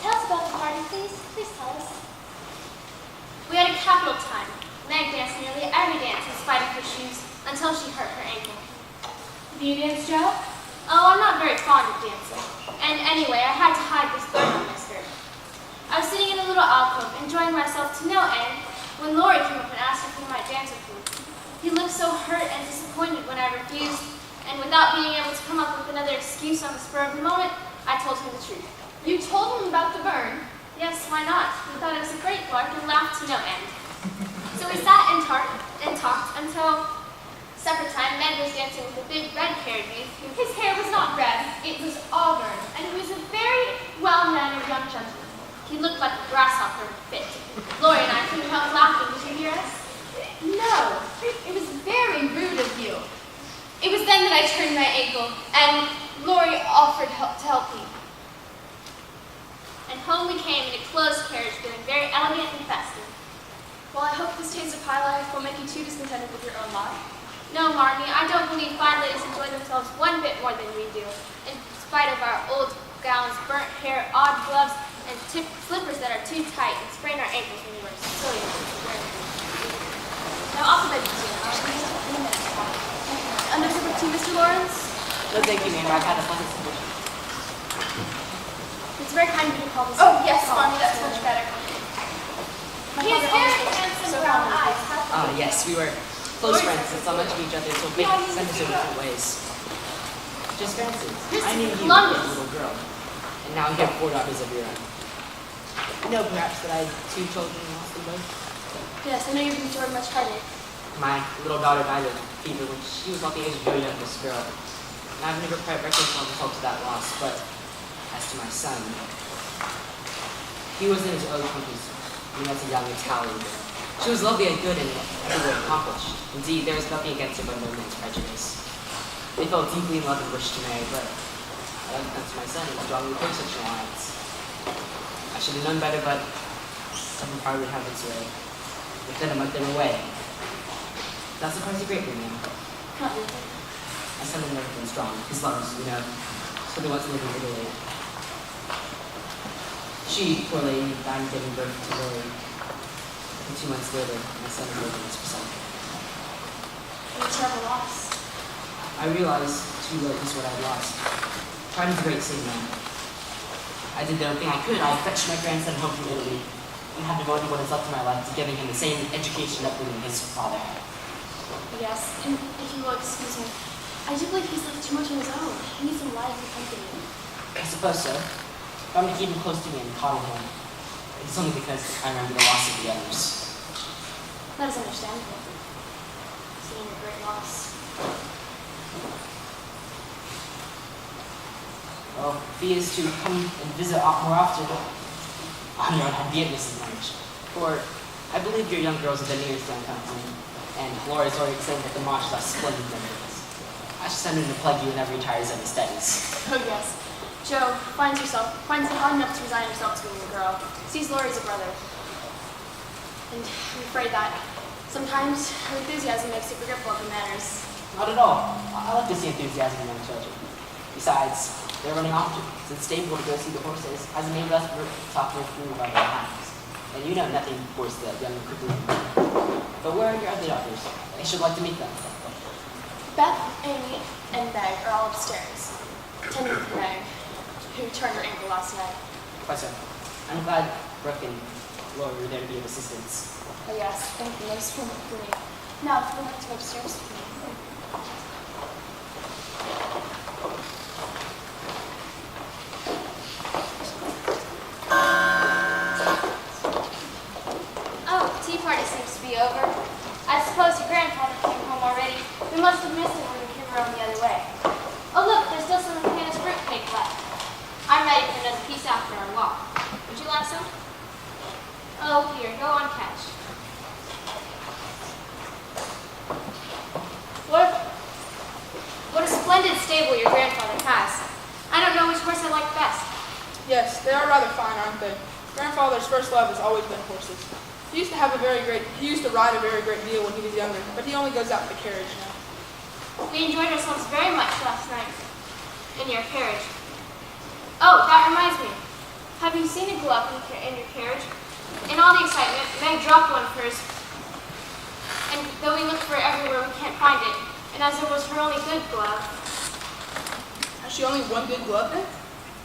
Tell us about the party, please. Please tell us. We had a capital time. Meg danced nearly every dance in spite of her shoes until she hurt her ankle. Do you dance, Joe? Oh, I'm not very fond of dancing. And anyway, I had to hide this burn on my skirt. I was sitting in a little alcove, enjoying myself to no end, when Lori came up and asked if we might dance with me. He looked so hurt and disappointed when I refused, and without being able to come up with another excuse on the spur of the moment, I told him the truth. You told him about the burn. Yes, why not? He thought it was a great lark and laughed to no end. So we sat and talked until supper time. Meg was dancing with a big red-haired youth. His hair was not red, it was auburn, and he was a very well-mannered young gentleman. He looked like a grasshopper fit. Lori and I couldn't help laughing. Did you hear us? No, it was very rude of you. It was then then that I turned my ankle, and Lori offered help to help me. And home we came in a closed carriage, feeling very elegant and festive. Well, I hope this taste of high life will make you too discontented with your own lot. No, Marmee, I don't believe fine ladies enjoy themselves one bit more than we do, in spite of our old gowns, burnt hair, odd gloves, and slippers that are too tight and sprain our ankles when we wear so young. Now, off the bed, in a minute. Under supper tea, Mr. Lawrence? No, thank you, ma'am. I've had a pleasant sleep. It's very kind of you to call this. Oh, yes, Mommy, that's much better. My He has father very always handsome so brown fond of eyes. you. Yes, we were close friends and saw much of each other, so fate sent us in different ways. Just fancy. I knew you Columbus. as a little girl, and now you have 4 daughters of your own. You know, perhaps, that I had 2 children and lost them both. Yes, I know you've endured much heartache. My little daughter died of fever when she was about the age of your youngest girl. And I've never quite reconciled myself to that loss, but as to my son, he was in his early 20s when he met a young Italian girl. She was lovely and good and every way accomplished. Indeed, there was nothing against her but no man's prejudice. They fell deeply in love and wished to marry, but I unbeknownst to my son, he strongly opposed such an alliance. I should have known better, but something hard would have its way. Within a month they were away. That surprised you greatly, ma'am. Not really. My son had never been strong. His lungs, you know, so they went to live in Italy. She, poor lady, died giving birth to Lily. And 2 months later, my son was living as beside her. What a terrible loss. I realized too late just what I had lost. Pride is a great thing, man. I did the only thing I could. I fetched my grandson home from Italy and have devoted what is left of my life to giving him the same education and upbringing his father had. Yes, and if you will excuse me, I do believe he's lived too much on his own. He needs some life and company. I suppose so. If I'm to keep him close to me and coddle him, it's only because I remember the loss of the others. That is understandable. Seeing a great loss. Well, if he is to come and visit more often, on your own, I'd be at Mrs. Lunch. For I believe your young girls are the nearest young company, and Laura's already saying that the marches are splendid members. I should send him to plug you whenever he tires of his studies. Oh yes. Joe finds it hard enough to resign herself to being a girl. Sees Laurie as a brother. And I'm afraid that sometimes her enthusiasm makes her forgetful of her manners. Not at all. I like to see enthusiasm in young children. Besides, they're running off to the stable to go see the horses has enabled us to talk more freely about our lives. And you know nothing, of course, the young quickly. But where are your other daughters? I should like to meet them. Beth, Amy, and Meg are all upstairs. Tending to Meg, who turned her ankle last night. Quite so. I'm glad Brooke and Laura were there to be of assistance. Oh yes, thank you. Most wonderfully. Now, if you'd like to go upstairs with me. Oh, tea party seems to be over. I suppose your grandfather came home already. We must have missed him when we came around the other way. Oh look, there's still some of Hannah's fruit cake left. I'm ready for another piece after our walk. Would you like some? Oh, here, go on, catch. What a splendid stable your grandfather has. I don't know which horse I like best. Yes, they are rather fine, aren't they? Grandfather's first love has always been horses. He used to ride a very great deal when he was younger, but he only goes out in the carriage now. We enjoyed ourselves very much last night in your carriage. Oh, that reminds me. Have you seen a glove in your carriage? In all the excitement, Meg dropped one first, and though we looked for it everywhere, we can't find it. And as it was her only good glove. Has she only one good glove then?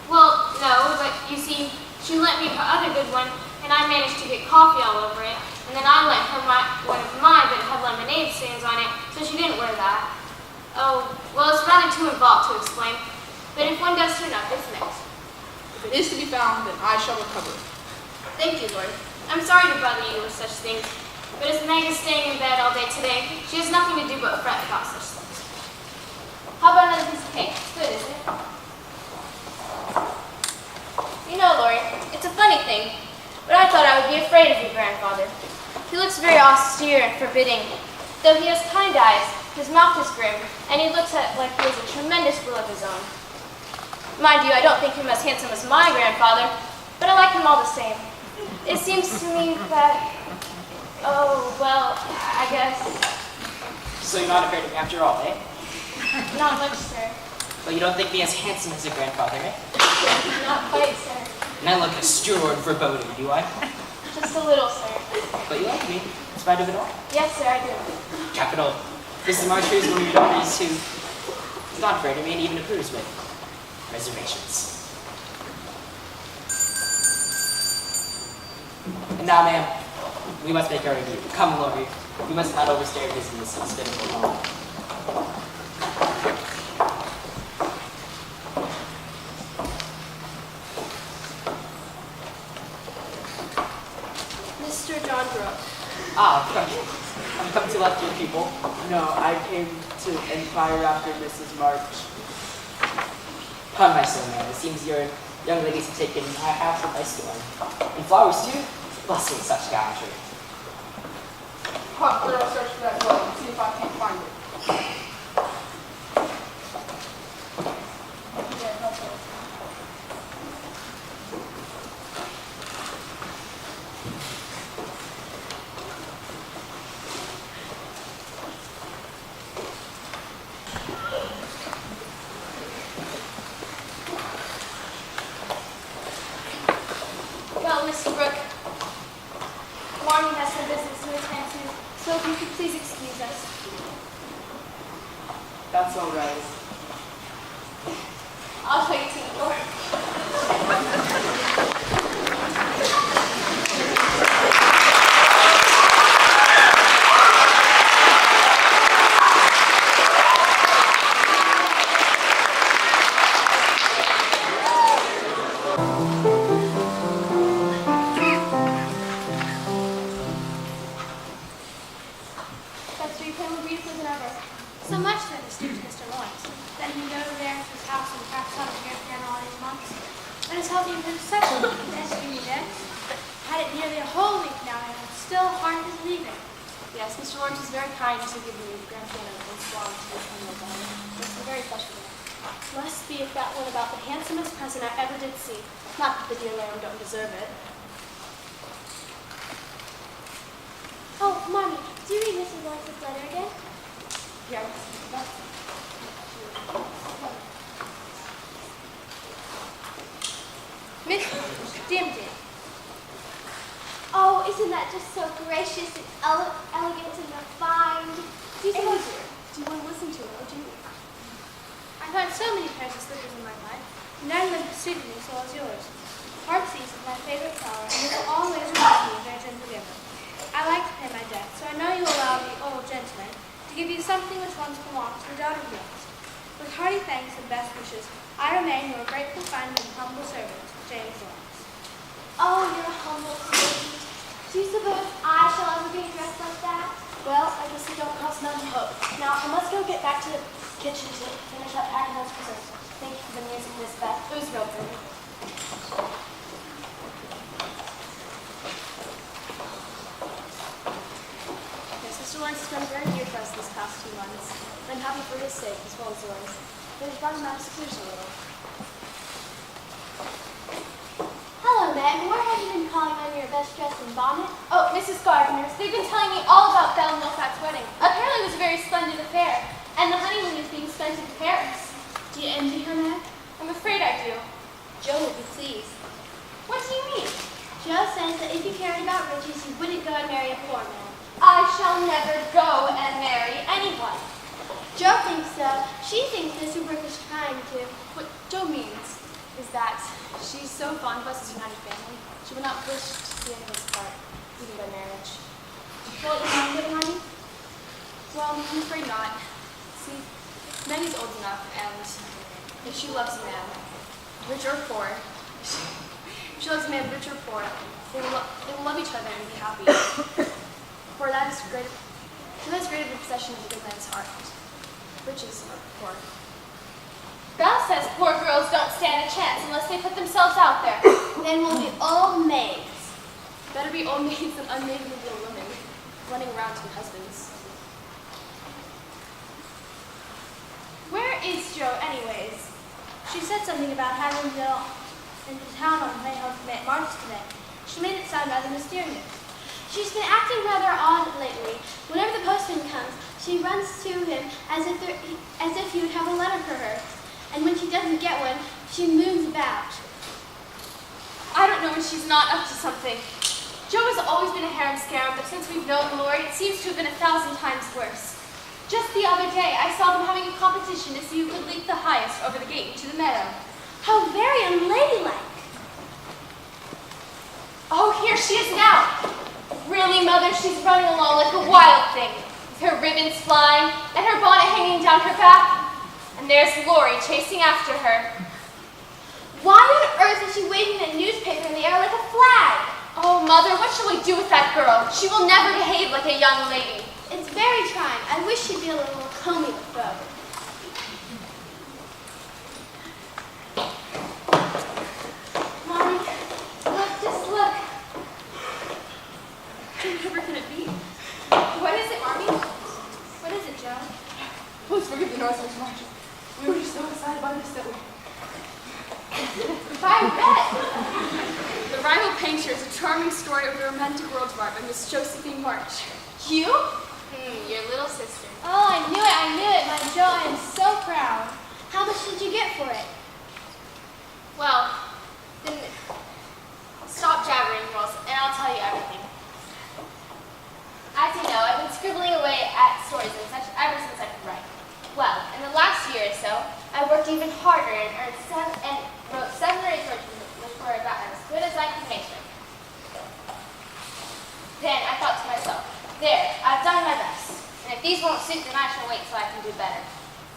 Well, no, but you see, she lent me her other good one, and I managed to get coffee all over it. And then I lent her one of mine that had lemonade stains on it, so she didn't wear that. Oh, well, it's rather too involved to explain. But if one does turn up, it's next. If it is to be found, then I shall recover it. Thank you, Lord. I'm sorry to bother you with such things, but as Meg is staying in bed all day today, she has nothing to do but fret about such things. How about another piece of cake? It's good, isn't it? You know, Lori, it's a funny thing, but I thought I would be afraid of your grandfather. He looks very austere and forbidding. Though he has kind eyes, His mouth is grim, and he looks like he has a tremendous will of his own. Mind you, I don't think him as handsome as my grandfather, but I like him all the same. It seems to me that, oh, well, I guess, So you're not afraid of me after all, eh? not much, sir. But you don't think me as handsome as your grandfather, eh? Not quite, sir. And I look a steward foreboding, do I? Just a little, sir. But you like me, in spite of it all. Yes, sir, I do. Capital. Mrs. Marshall is one of your daughters who is not afraid of me and even approves with reservations. And now, ma'am, we must make our review. Come, Lori. We must not overstay our visit in this hospitable home. Mr. John Brooke. Ah, I've come to lecture people. No, I came to inquire after Mrs. March. Come, my son, man. It seems your young ladies have taken my house by storm. And flowers, too? Blessing such gallantry. Hunt, thorough search for that glove and see if I can't find it. Well, Mr. Brooke, Marnie has some business to attend to, so if you could please excuse us. That's all right. I'll show you to the door. That's where you play more beautifully than ever. So much so the student Mr. Lawrence, that he goes there to his house and practices on the piano all these months, and is helping him such a SU next. Had it nearly a whole week now, and it's still hard to believe it. Yes, Mr. Lawrence is very kind to give me the grand piano and swan to this animal body. It's a very special day. Must be if that one about the handsomest present I ever did see. Not that the dear lamb don't deserve it. Oh, Mommy, do you read Mrs. Lawrence's letter again? Yeah. Miss Dimdim. Oh, isn't that just so gracious and elegant and refined? Do you suppose Do you want to listen to it, or do you? I find so many pairs of slippers in my life, none of them suited me so as yours. Heartsease is my favorite flower, and it will always remind me of Virgin Forgiven. I like to pay my debt, so I know you allow the old gentleman to give you something which once belonged to the daughter of yours. With hearty thanks and best wishes, I remain your grateful friend and humble servant, James Lawrence. Oh, you're humble, sweet. Do you suppose I shall ever be dressed like that? Well, I guess it don't cost none to hope. Now, I must go get back to the kitchen to finish up packing those preserves. Thank you for the news, Miss Beth. It was real pretty. Yes, Mr. Lawrence has been very dear to us these past 2 months. I'm happy for his sake as well as yours. But he's brought him out of seclusion a little. Hello, Meg. Where have you been calling on your best dress and bonnet? Oh, Mrs. Gardner, they've been telling me all about Belle Milfat's wedding. Apparently it was a very splendid affair, and the honeymoon is being spent in Paris. Do you envy her, Meg? I'm afraid I do. Joe will be pleased. What do you mean? Joe says that if you cared about riches, you wouldn't go and marry a poor man. I shall never go and marry anyone. Joe thinks so. She thinks Mr. Brooke is trying to. What Joe means is that she's so fond of us as a united family, she would not wish to see any of us apart, even by marriage. Well, you mind getting on you? Well, I'm afraid not. See, Maggie's old enough, and if she loves a man, rich or poor, if she loves a man, rich or poor, they will love each other and be happy. For that is greater the possession of a good man's heart. Riches or poor. Belle says poor girls don't stand a chance unless they put themselves out there. Then we'll be old maids. Better be old maids than unmaidenly little women running around to be husbands. She said something about having to go into town on May Hope March today. She made it sound rather mysterious. She's been acting rather odd lately. Whenever the postman comes, she runs to him as if he would have a letter for her. And when she doesn't get one, she moves about. I don't know when she's not up to something. Joe has always been a harum-scarum, but since we've known Lori, it seems to have been 1,000 times worse. Just the other day, I saw them having a competition to see who could leap the highest over the gate into the meadow. How very unladylike. Oh, here she is now. Really, Mother, she's running along like a wild thing, with her ribbons flying and her bonnet hanging down her back. And there's Lori chasing after her. Why on earth is she waving that newspaper in the air like a flag? Oh, Mother, what shall we do with that girl? She will never behave like a young lady. It's very trying. I wish she'd be a little more comely with Bo. Mommy, look, just look. Whoever can it be? What is it, Mommy? What is it, Joe? Please forgive the noise, Miss March. We were just so excited by this that we... I bet. The Rival Painter is a charming story of the romantic world of art by Miss Josephine March. You? Your little sister. Oh, I knew it, my Joe. I am so proud. How much did you get for it? Well, then stop jabbering, girls, and I'll tell you everything. As you know, I've been scribbling away at stories and such ever since I could write. Well, in the last year or so, I worked even harder and wrote 7 or 8 stories which were about as good as I could make them. Then I thought to myself, there, I've done my best. And if these won't suit, then I shall wait till I can do better.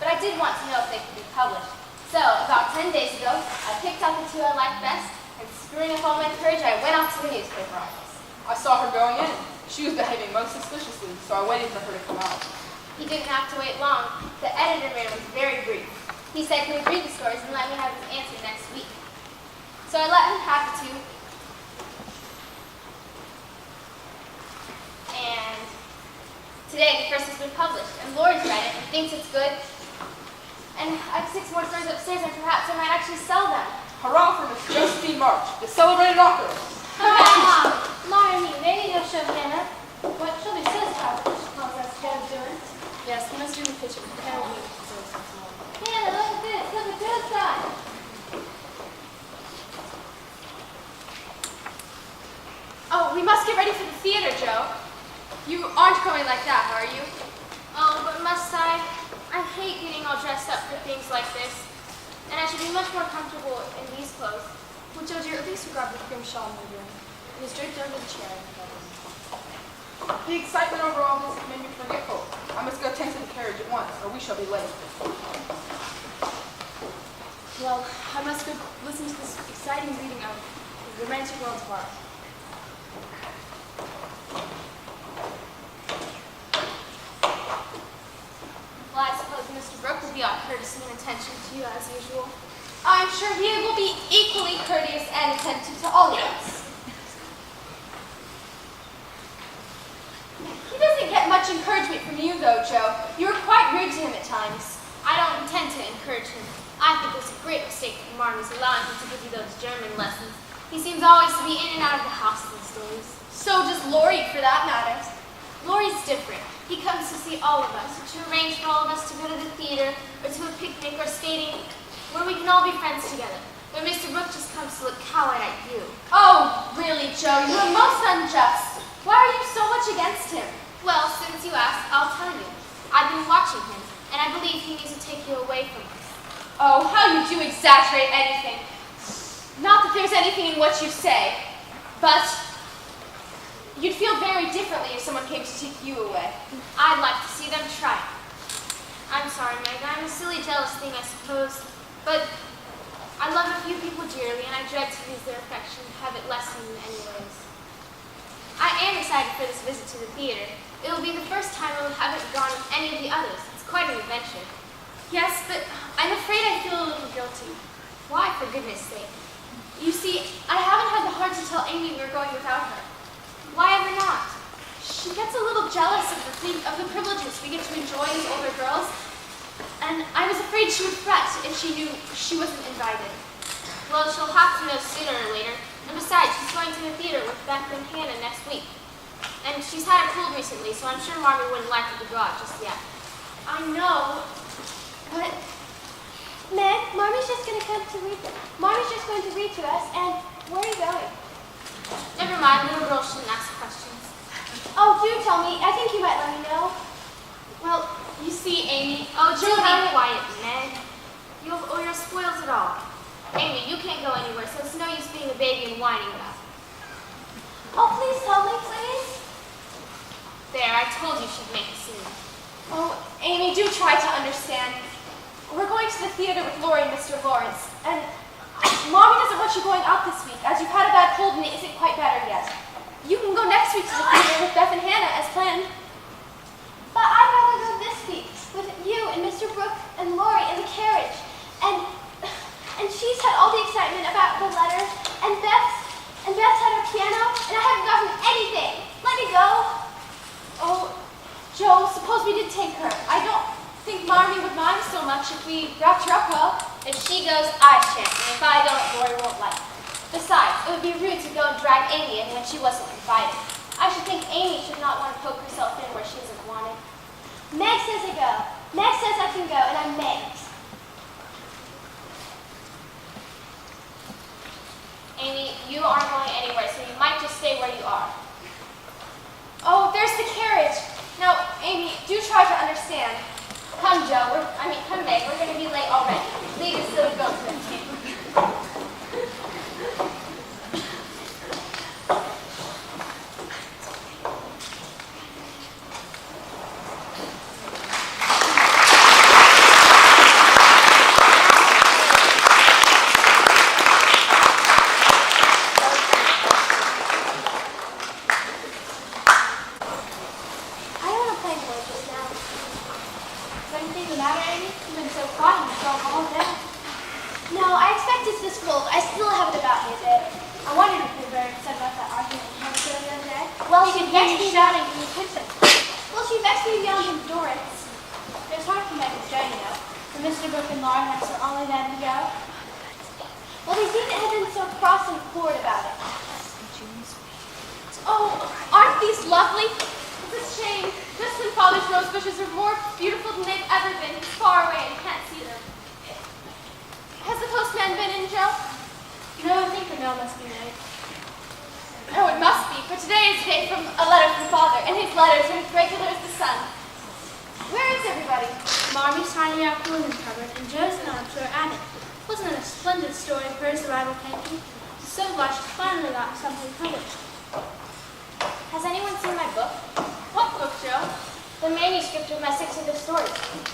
But I did want to know if they could be published. So, about 10 days ago, I picked out the 2 I liked best, and screwing up all my courage, I went off to the newspaper office. I saw her going in. She was behaving most suspiciously, so I waited for her to come out. He didn't have to wait long. The editor man was very brief. He said he would read the stories and let me have his answer next week. So I let him have the 2. And today the first has been published, and Lori's read it and thinks it's good. And I have 6 more stories upstairs, and perhaps I might actually sell them. Hurrah for Miss Josephine March, the celebrated author. Hurrah! Marnie, maybe you'll show Hannah what Shelby says about what she calls us Joe's doing. Yes, we must do the picture. Hannah, look at this. Look what Joe's done. Oh, we must get ready for the theater, Joe. You aren't going like that, are you? Oh, but must I? I hate getting all dressed up for things like this. And I should be much more comfortable in these clothes. Well, Joe, dear, at least we grabbed the cream shawl in the room. It was draped over the chair in the bedroom. The excitement over all this made me forgetful. I must go tend to the carriage at once, or we shall be late. Well, I must go listen to this exciting reading of the romantic world of art. Well, I suppose Mr. Brooke will be all courtesy and attention to you as usual. I'm sure he will be equally courteous and attentive to all of us. He doesn't get much encouragement from you, though, Joe. You were quite rude to him at times. I don't intend to encourage him. I think it was a great mistake that Marnie's allowing him to give you those German lessons. He seems always to be in and out of the house these days. So does Laurie, for that matter. Laurie's different. He comes to see all of us, to arrange for all of us to go to the theater, or to a picnic, or skating, where we can all be friends together. But Mr. Brooke just comes to look coward at you. Oh, really, Joe, you are most unjust. Why are you so much against him? Well, since you asked, I'll tell you. I've been watching him, and I believe he needs to take you away from us. Oh, how you do exaggerate anything. Not that there's anything in what you say, but you'd feel very differently if someone came to take you away. I'd like to see them try. I'm sorry, Meg. I'm a silly, jealous thing, I suppose. But I love a few people dearly, and I dread to lose their affection, have it lessen in any ways. I am excited for this visit to the theater. It will be the first time I haven't gone with any of the others. It's quite an adventure. Yes, but I'm afraid I feel a little guilty. Why, for goodness sake? You see, I haven't had the heart to tell Amy we were going without her. Why ever not? She gets a little jealous of the privileges we get to enjoy as older girls, and and I was afraid she would fret if she knew she wasn't invited. Well, she'll have to know sooner or later. And besides, she's going to the theater with Beth and Hannah next week. And she's had a cold recently, so I'm sure Marmy wouldn't like her to go out just yet. I know, but Meg, Mommy's just going to read to us, and where are you going? Never mind, little girls shouldn't ask questions. Oh, do tell me. I think you might let me know. well, you see, Amy. Oh, do be quiet, Meg. You'll spoil it all. Amy, you can't go anywhere, so it's no use being a baby and whining about it. Oh, please tell me, please. There, I told you she'd make a scene. Oh, Amy, do try to understand. We're going to the theater with Lori and Mr. Lawrence, and Mommy doesn't want you going out this week, as you've had a bad cold and it isn't quite better yet. You can go next week to the theater with Beth and Hannah as planned. But I'd rather go this week with you and Mr. Brooke and Lori in the carriage. And she's had all the excitement about the letter, and Beth's had her piano, and I haven't gotten anything. Let me go. Oh, Joe, suppose we did take her. I don't think Marmy would mind so much if we wrapped her up well. If she goes, I shan't, and if I don't, Lori won't like it. Besides, it would be rude to go and drag Amy in when she wasn't invited. I should think Amy should not want to poke herself in where she isn't wanted. Meg says I go. Meg says I can go, and I mayn't. Amy, you aren't going anywhere, so you might just stay where you are. Oh, there's the carriage. Now, Amy, do try to understand. Come, Joe. Come, Meg. We're going to be late already. Leave us so we go to the theater. Has anyone seen my book? What book, Joe? The manuscript of my 6 other stories.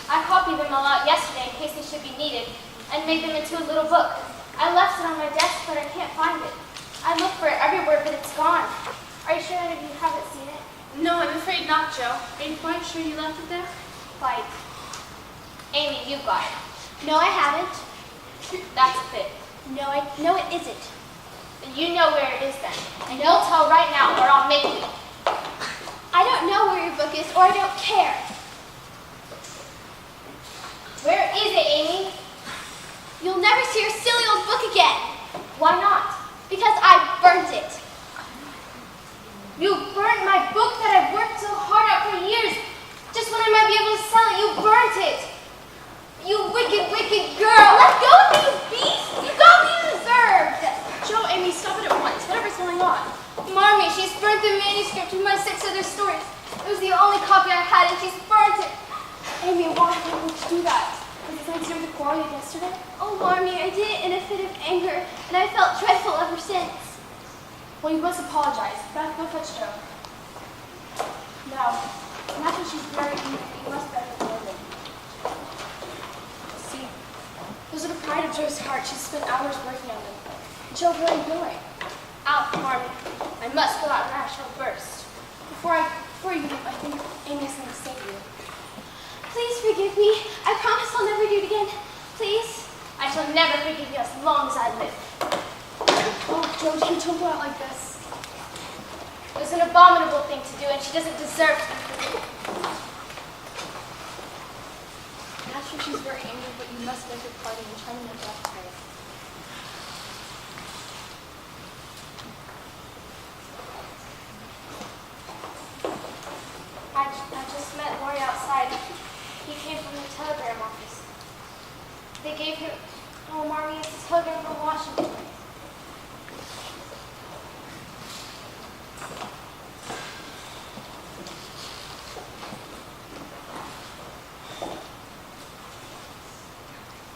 I copied them all out yesterday in case they should be needed, and made them into a little book. I left it on my desk, but I can't find it. I looked for it everywhere, but it's gone. Are you sure any of you haven't seen it? No, I'm afraid not, Joe. Are you quite sure you left it there? Quite. Amy, you got it. No, I haven't. That's it. No, it isn't. Then you know where it is then. And you'll tell right now, or I'll make you. I don't know where your book is, or I don't care. Where is it, Amy? You'll never see your silly old book again. Why not? Because I burnt it. You burnt my book that I've worked so hard at for years. Just when I might be able to sell it, you burnt it. You wicked, wicked girl. Let go of me, you beast. You got what you deserved. Joe, Amy, stop it at once. Whatever's going on. Marmy, she's burnt the manuscript of my 6 other stories. It was the only copy I had, and she's burnt it. Amy, why would you do that? Was it something to do with the quarrel yesterday? Oh, Marmy, I did it in a fit of anger, and I felt dreadful ever since. Well, you must apologize. Beth, go fetch Joe. Now, imagine she's very angry. You must better than it. See, those are the pride of Joe's heart. She's spent hours working on them. Joe, what are you doing? Out, Marmy. I must go out now. I shall burst. Before you leave, I think Amy is going to save you. Please forgive me. I promise I'll never do it again. Please. I shall never forgive you as long as I live. Oh, Joe, don't go out like this. It was an abominable thing to do, and she doesn't deserve to be forgiven. That's sure she's very angry, but you must beg her pardon and try to make up to her. I just met Lori outside. He came from the telegram office. They gave him, oh, Marmy, it's a telegram from Washington.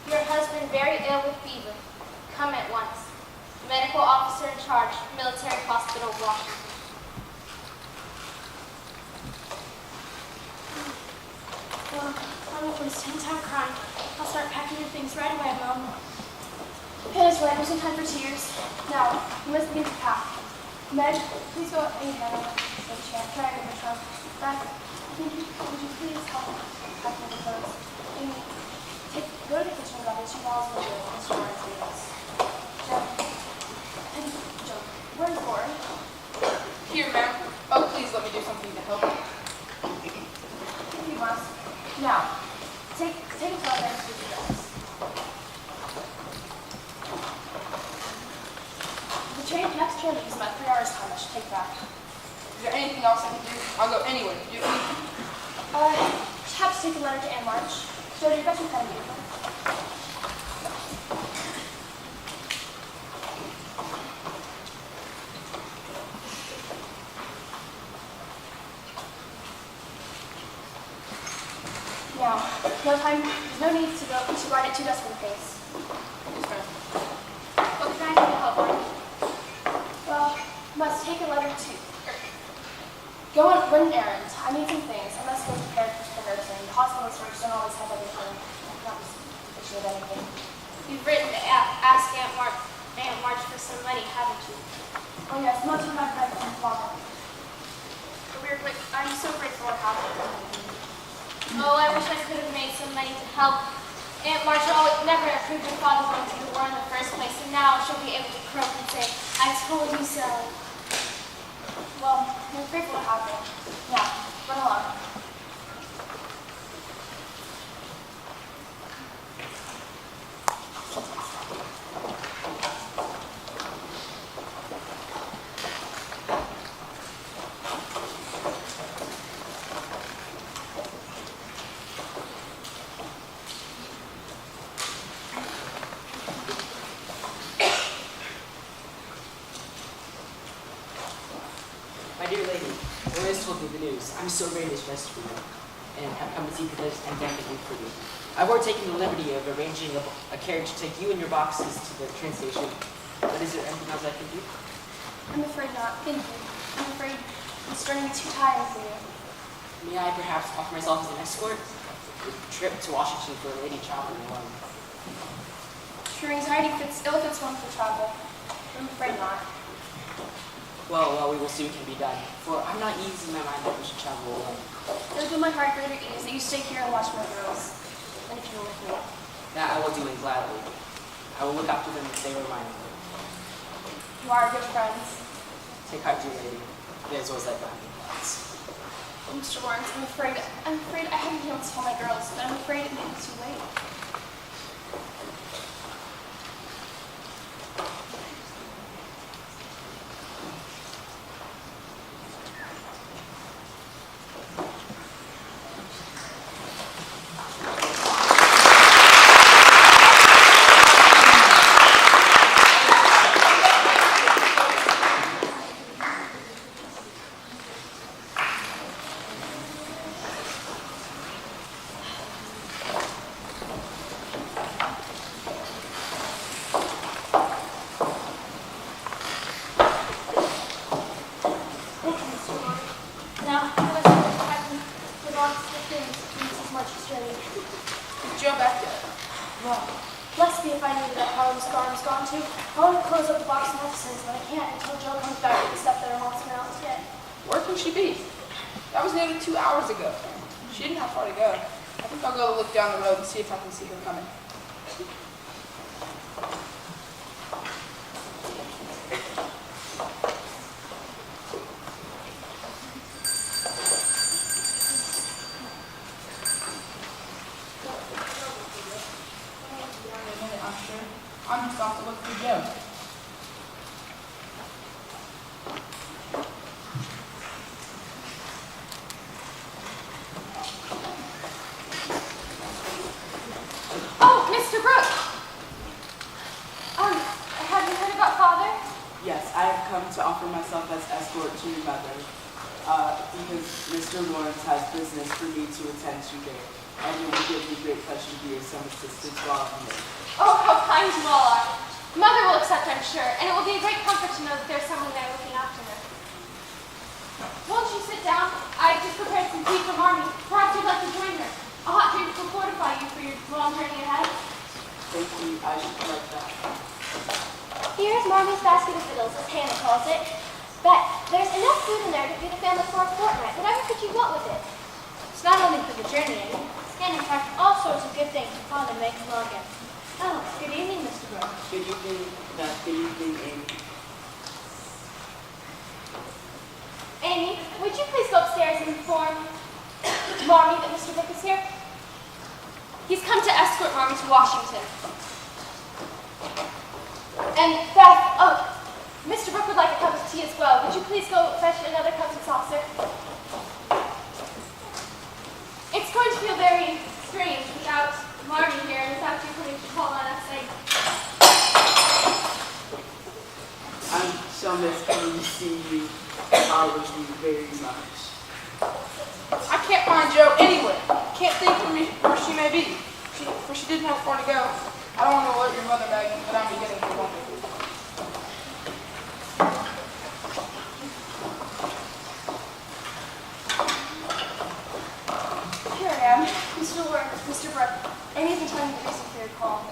Your husband very ill with fever. Come at once. Medical officer in charge, Military Hospital, Washington. Well, I won't waste any time crying. I'll start packing your things right away, Mom. Pen is right, there's no time for tears. Now, you must begin to pack. Meg, please go ahead and the chair. Try to get the trunk. Beth, would you please help me pack the clothes? Amy, go to the kitchen and grab the 2 bottles of beer and store it for us. Joe, where's Lauren? Here, ma'am. Oh, please let me do something to help you. If you must. Now, take a towel and squeeze your dress. Next train leaves about 3 hours time. I should take back. Is there anything else I can do? I'll go anywhere to do anything. Perhaps take a letter to Anne March. Jody, you got your pen and paper. Now, no time, there's no need to write it too dust in the face. Yes, ma'am. What can I do to help her? Well, must take a letter to. Go on, run an errand. I need some things. I must go prepared for nursing. The hospital stores don't always have everything. Not issue of anything. You've written to ask Aunt March for some money, haven't you? Oh yes, most of my friends from Florida. I'm so grateful to have her. Oh, I wish I could have made some money to help. Aunt March never approved your father going to the war in the first place, and now she'll be able to croak and say, I told you so. Well, I'm grateful to have her. Now, run along. My dear lady, Lori has told me the news. I'm so very distressed for you, and have come to see for this and thank you for you. I've already taken the liberty of arranging a carriage to take you and your boxes to the train station. But is there anything else I can do? I'm afraid not. Thank you. I'm afraid this journey is too tiring for you. May I perhaps offer myself as an escort? A trip to Washington for a lady traveling alone. Your anxiety ill fits one for travel. I'm afraid not. Well, we will see what can be done. For I'm not easy in my mind that we should travel alone. It would do my heart greater ease that you stay here and watch my girls. And if you were with me. That I will do and gladly. I will look after them if they were mine. You are good friends. Take heart, dear lady. There's always that behind your thoughts. Mr. Lawrence, I'm afraid I haven't been able to tell my girls, but I'm afraid it may be too late. Joe back yet? Well, bless me if I knew that Harlem's gone too. I want to close up the box of medicines, but I can't until Joe comes back with the stuff that I want to smell yet. Where can she be? That was nearly 2 hours ago. She didn't have far to go. I think I'll go look down the road and see if I can see her coming. time to stop to look for Joe. Oh, Mr. Brooks! Have you heard about Father? Yes, I have come to offer myself as escort to your mother, because Mr. Lawrence has business for me to attend to there, and it will give me great pleasure to be of some assistance while I'm here. Oh, how kind you all are. Mother will accept, I'm sure, and it will be a great comfort to know that there's someone there looking after her. Won't you sit down? I've just prepared some tea for Marmy. Perhaps you'd like to join her. A hot drink will fortify you for your long journey ahead. Thank you, I should like that. Here's Mommy's basket of fiddles, as Hannah calls it. But there's enough food in there to feed the family for a fortnight. Whatever could you want with it? It's not only for the journey, Amy. And in fact, all sorts of good things for Father makes well again. Oh, good evening, Mr. Brooks. Good evening, good evening, Amy. Amy, would you please go upstairs and inform Marmy that Mr. Brooke is here? He's come to escort Marmy to Washington. And Beth, Mr. Brooke would like a cup of tea as well. Would you please go fetch another cup and saucer? It's going to feel very strange without Marmy here and without you coming to call on us. I'm so miss coming to see you. I love you very much. I can't find Joe anywhere. Can't think where she may be. For she didn't have far to go. I don't want to alert your mother, Megan, but I'm beginning to wonder. Here I am, Mr. Brooke. Amy's been telling me the reason for your call.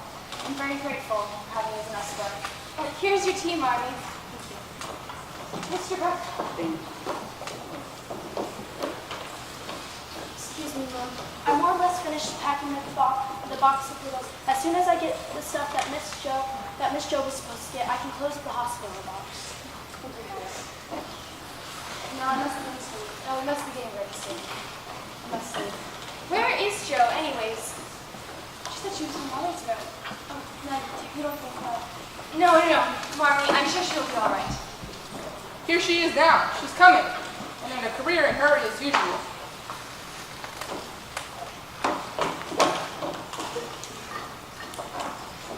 I'm very grateful for having you as an escort. And here's your tea, Marmy. Mr. Brooke. Thank you. Excuse me, Mom. I'm more or less finished packing the box of fiddles. As soon as I get the stuff that Miss Jo was supposed to get, I can close the hospital box. No, I must be soon. No, we must be getting ready soon. I must leave. Where is Jo, anyways? She said she was home hours ago. Oh, no, you don't think that. No, Marmy, I'm sure she'll be all right. Here she is now. She's coming. And in a career in hurry as usual.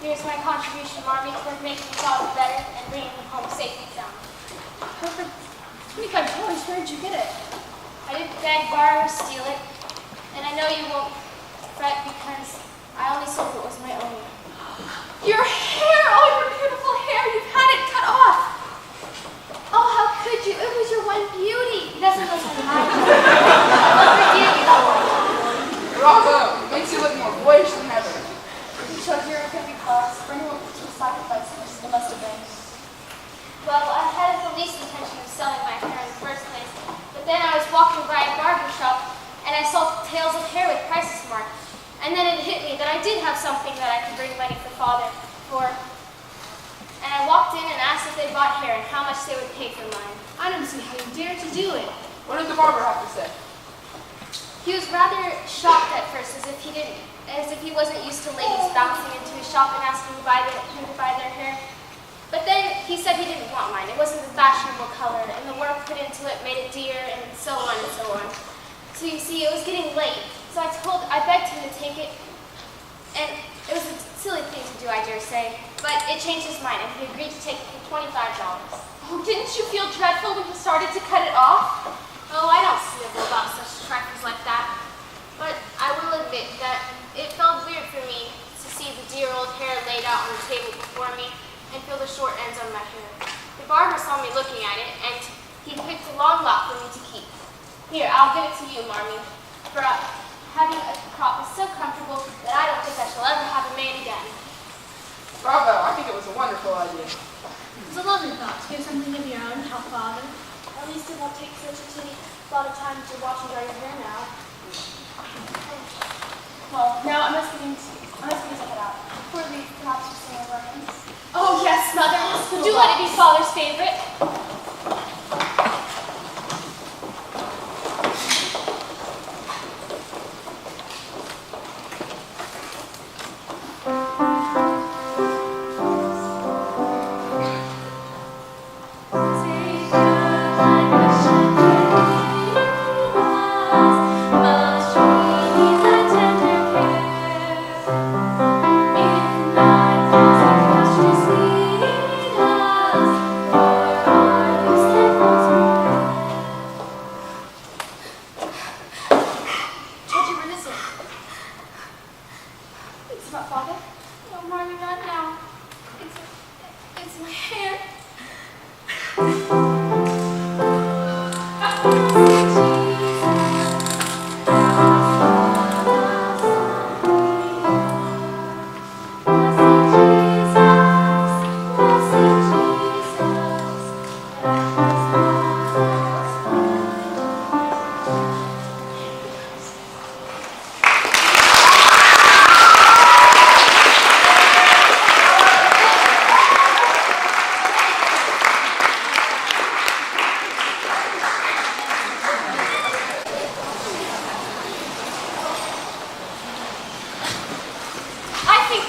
Here's my contribution, Marmy, toward making Father better and bringing him home safe and sound. Perfect. $25. Where did you get it? I didn't beg, borrow, or steal it. And I know you won't fret because I only sold what was my own. Your hair! Oh, your beautiful hair! You've had it cut off! Oh, how could you? It was your one beauty. It doesn't look like mine. I'll forgive you. Bravo! It makes you look more boyish than ever. You showed your good cause for anyone to sacrifice it must have been. Well, I hadn't the least intention of selling my hair in the first place, but then I was walking by a barber shop and I saw tails of hair with prices marked. And then it hit me that I did have something that I could bring money for Father for. And I walked in and asked if they bought hair and how much they would pay for mine. I don't see how you dare to do it. What did the barber have to say? He was rather shocked at first, as if he wasn't used to ladies bouncing into his shop and asking him to buy their hair. But then he said he didn't want mine. It wasn't the fashionable color, and the work put into it made it dear, and so on and so on. So you see, it was getting late. So I begged him to take it, and it was a silly thing to do, I dare say. But it changed his mind, and he agreed to take it for $25. Oh, didn't you feel dreadful when you started to cut it off? Oh, I don't snivel about such trifles like that. But I will admit that it felt weird for me to see the dear old hair laid out on the table before me and feel the short ends on my hair. The barber saw me looking at it, and he picked a long lock for me to keep. Here, I'll give it to you, Marmy, for having a crop is so comfortable that I don't think I shall ever have it made again. Bravo! I think it was a wonderful idea. It's a lovely thought to give something of your own to help Father. At least it won't take such a lot of time to wash and dry your hair now. Well, now I must begin to head out. Before we perhaps just sing over our hymns. Oh yes, Mother. Do let it be Father's favorite. It's not Father. No, Marmy, not now. It's my hair.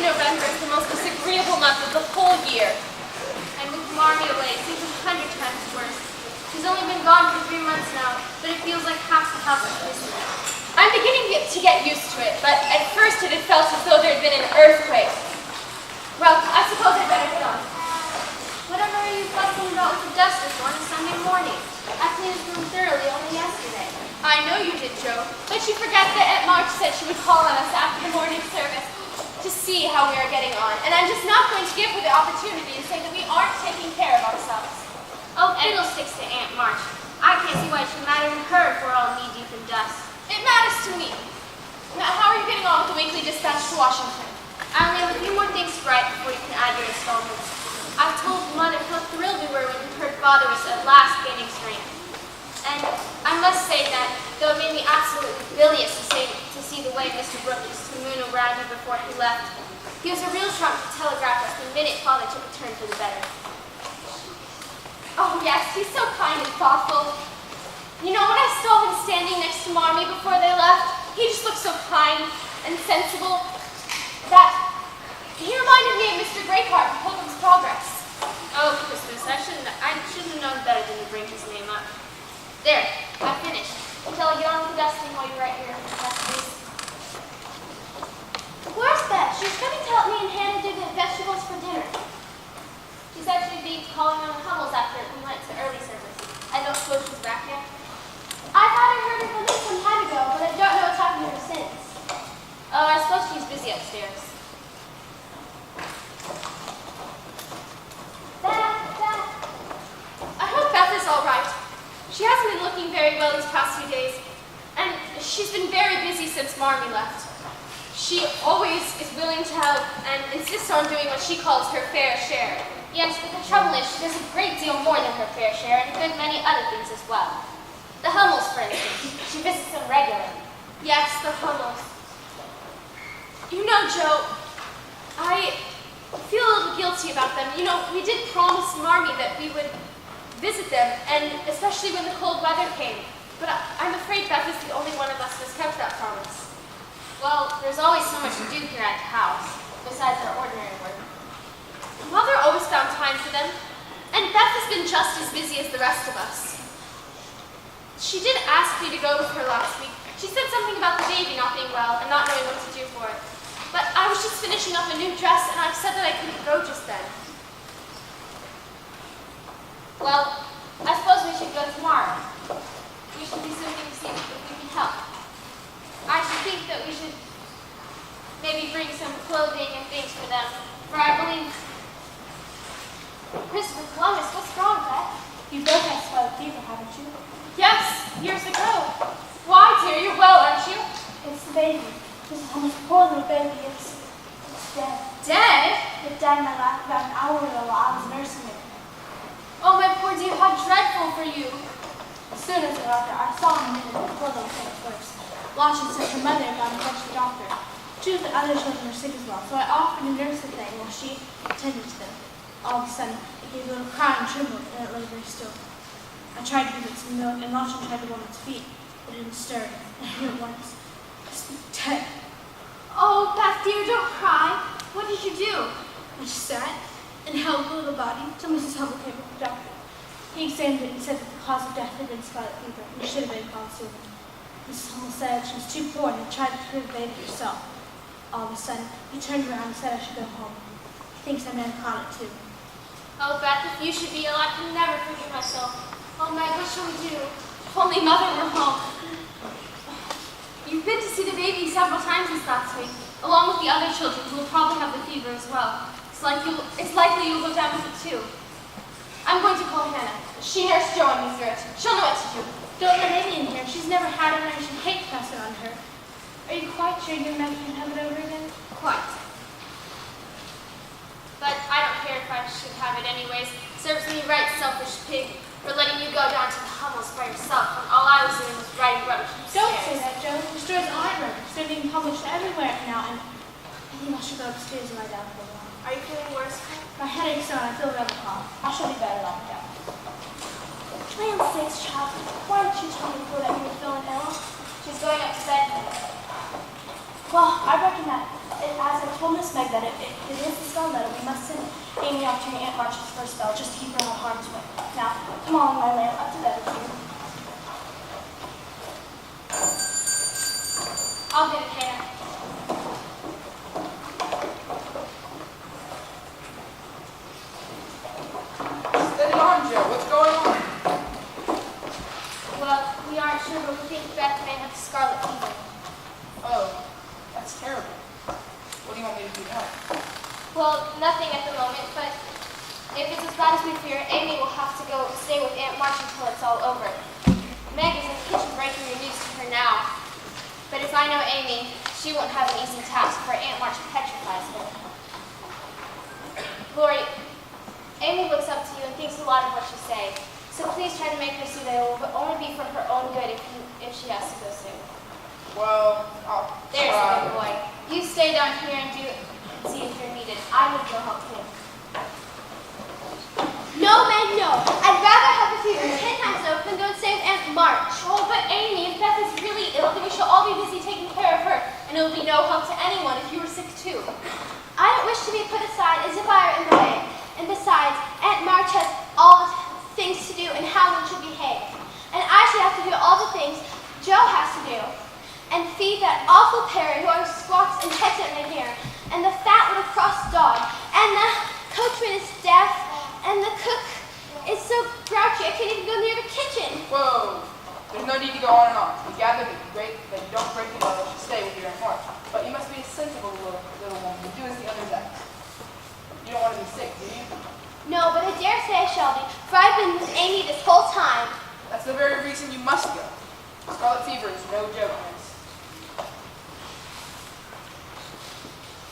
November is the most disagreeable month of the whole year. And with Marmy away, it seems 100 times worse. She's only been gone for 3 months now, but it feels like half the house is missing. I'm beginning to get used to it, but at first it had felt as though there had been an earthquake. Well, I suppose I'd better get on. Whatever are you fussing about with the duster on a Sunday morning? I cleaned his room thoroughly only yesterday. I know you did, Joe, but you forget that Aunt March said she would call on us after the morning service to see how we are getting on, and I'm just not going to give her the opportunity to say that we aren't taking care of ourselves. Oh, fiddlesticks to Aunt March. I can't see why it should matter to her if we're all knee-deep in dust. It matters to me. Now, how are you getting on with the weekly dispatch to Washington? I only have a few more things to write before you can add your installments. I told Mother how thrilled we were when we heard Father was at last gaining strength. And I must say that, though it made me absolutely bilious to see the way Mr. Brooke used to moon around you before he left, he was a real trump to telegraph us the minute Father took a turn for the better. Oh yes, he's so kind and thoughtful. You know, when I saw him standing next to Marmy before they left, he just looked so kind and sensible that he reminded me of Mr. Greatheart from Pilgrim's Progress. Oh, Christmas, I shouldn't have known better than to bring his name up. There, I finished. Shall I get on with the dusting while you're right here? Please. Where's Beth? She's coming to help me and Hannah do the vegetables for dinner. She said she'd be calling on the Hummels after we went to early service. I don't suppose she's back yet? I thought I heard her from me some time ago, but I don't know what's happened to her since. Oh, I suppose she's busy upstairs. Beth. I hope Beth is all right. She hasn't been looking very well these past few days, and she's been very busy since Marmy left. She always is willing to help and insists on doing what she calls her fair share. Yes, but the trouble is she does a great deal more than her fair share and a good many other things as well. The Hummels, for instance. She visits them regularly. Yes, the Hummels. You know, Joe, I feel a little guilty about them. You know, we did promise Marmy that we would visit them, and especially when the cold weather came. But I'm afraid Beth is the only one of us who's kept that promise. Well, there's always so much to do here at the house, besides our ordinary work. Mother always found time for them, and Beth has been just as busy as the rest of us. She did ask me to go with her last week. She said something about the baby not being well and not knowing what to do for it. But I was just finishing up a new dress, and I said that I couldn't go just then. Well, I suppose we should go tomorrow. We should do something to see if we can help. I should think that we should maybe bring some clothing and things for them. For I believe Christopher Columbus, what's wrong, Beth? You both had spotted fever, haven't you? Yes, years ago. Why, dear? You're well, aren't you? It's the baby. This is almost poor little baby. It's dead. Dead? It died in my lap about an hour ago while I was nursing it. Oh, my poor dear, how dreadful for you. As soon as the doctor, I saw him in the poor little thing first. Launching sent her mother and gone to fetch the doctor. Two of the other children were sick as well, so I offered to nurse the thing while she attended to them. All of a sudden, it gave a little cry and trembled, and it lay very still. I tried to give it some milk, and Launching tried to warm its feet, but it didn't stir, and I knew at once. It's dead. Oh, Beth, dear, don't cry. What did you do? I just sat and held the little body till Mrs. Hummel came with the doctor. He examined it and said that the cause of death had been scarlet fever, and it should have been called silver. Mrs. Hummel said she was too poor and had tried to cure the baby herself. All of a sudden, he turned around and said I should go home. He thinks I may have caught it too. Oh, Beth, if you should be ill, I can never forgive myself. Oh, Meg, what shall we do? If only Mother were home. You've been to see the baby several times this last week. along with the other children who will probably have the fever as well. It's likely you'll go down with it too. I'm going to call Hannah. She nursed Joe and me through it. She'll know what to do. Don't let Amy in here. She's never had it and I should hate to pass it on to her. Are you quite sure you and Maggie can have it over again? Quite. But I don't care if I should have it anyways. Serves me right, selfish pig, for letting you go down to the Hummels by yourself when all I was doing was writing rubbish upstairs. Don't say that, Joe. The stories aren't rubbish. They're being published everywhere now, and I think I should go upstairs and lie down for a while. Are you feeling worse? My headache's on. I feel rather calm. I shall be better lying down. Land sakes, child. Why didn't you tell me before that you were feeling ill? She's going up to bed. Well, I reckon that, as I told Miss Meg, that it is the spell letter. We must send Amy off to her Aunt March's for a spell, just to keep her out of harm's way. Now, come on, my lamb, up to bed with you. I'll get it, Hannah. Steady on, Joe. What's going on? Well, we aren't sure, but we think Beth may have scarlet fever. Oh, that's terrible. What do you want me to do now? Well, nothing at the moment, but if it's as bad as we fear, Amy will have to go stay with Aunt March until it's all over. Meg is in the kitchen breaking the news to her now. But if I know Amy, she won't have an easy task, for Aunt March petrifies her. Lori, Amy looks up to you and thinks a lot of what you say. So please try to make her see that it will only be for her own good if she has to go soon. Well, I'll There's a try. good boy. You stay down here and see if you're needed. I need your help too. No, Meg, no. I'd rather have the fever 10 times over than go and stay with Aunt March. Oh, but Amy, if Beth is really ill, then we shall all be busy taking care of her, and it will be no help to anyone if you were sick too. I don't wish to be put aside as if I were in the way. And besides, Aunt March has all the things to do and how one should behave. And I should have to do all the things Joe has to do. And feed that awful parrot who always squawks and pecks at my hair. And the fat little cross dog. And the coachman is deaf. And the cook is so grouchy I can't even go near the kitchen. Whoa. There's no need to go on and on. We gather that you don't break the law, you should stay with your Aunt March. But you must be a sensible little woman and do as the others act. You don't want to be sick, do you? No, but I dare say I shall be, for I've been with Amy this whole time. That's the very reason you must go. Scarlet fever is no joke, miss.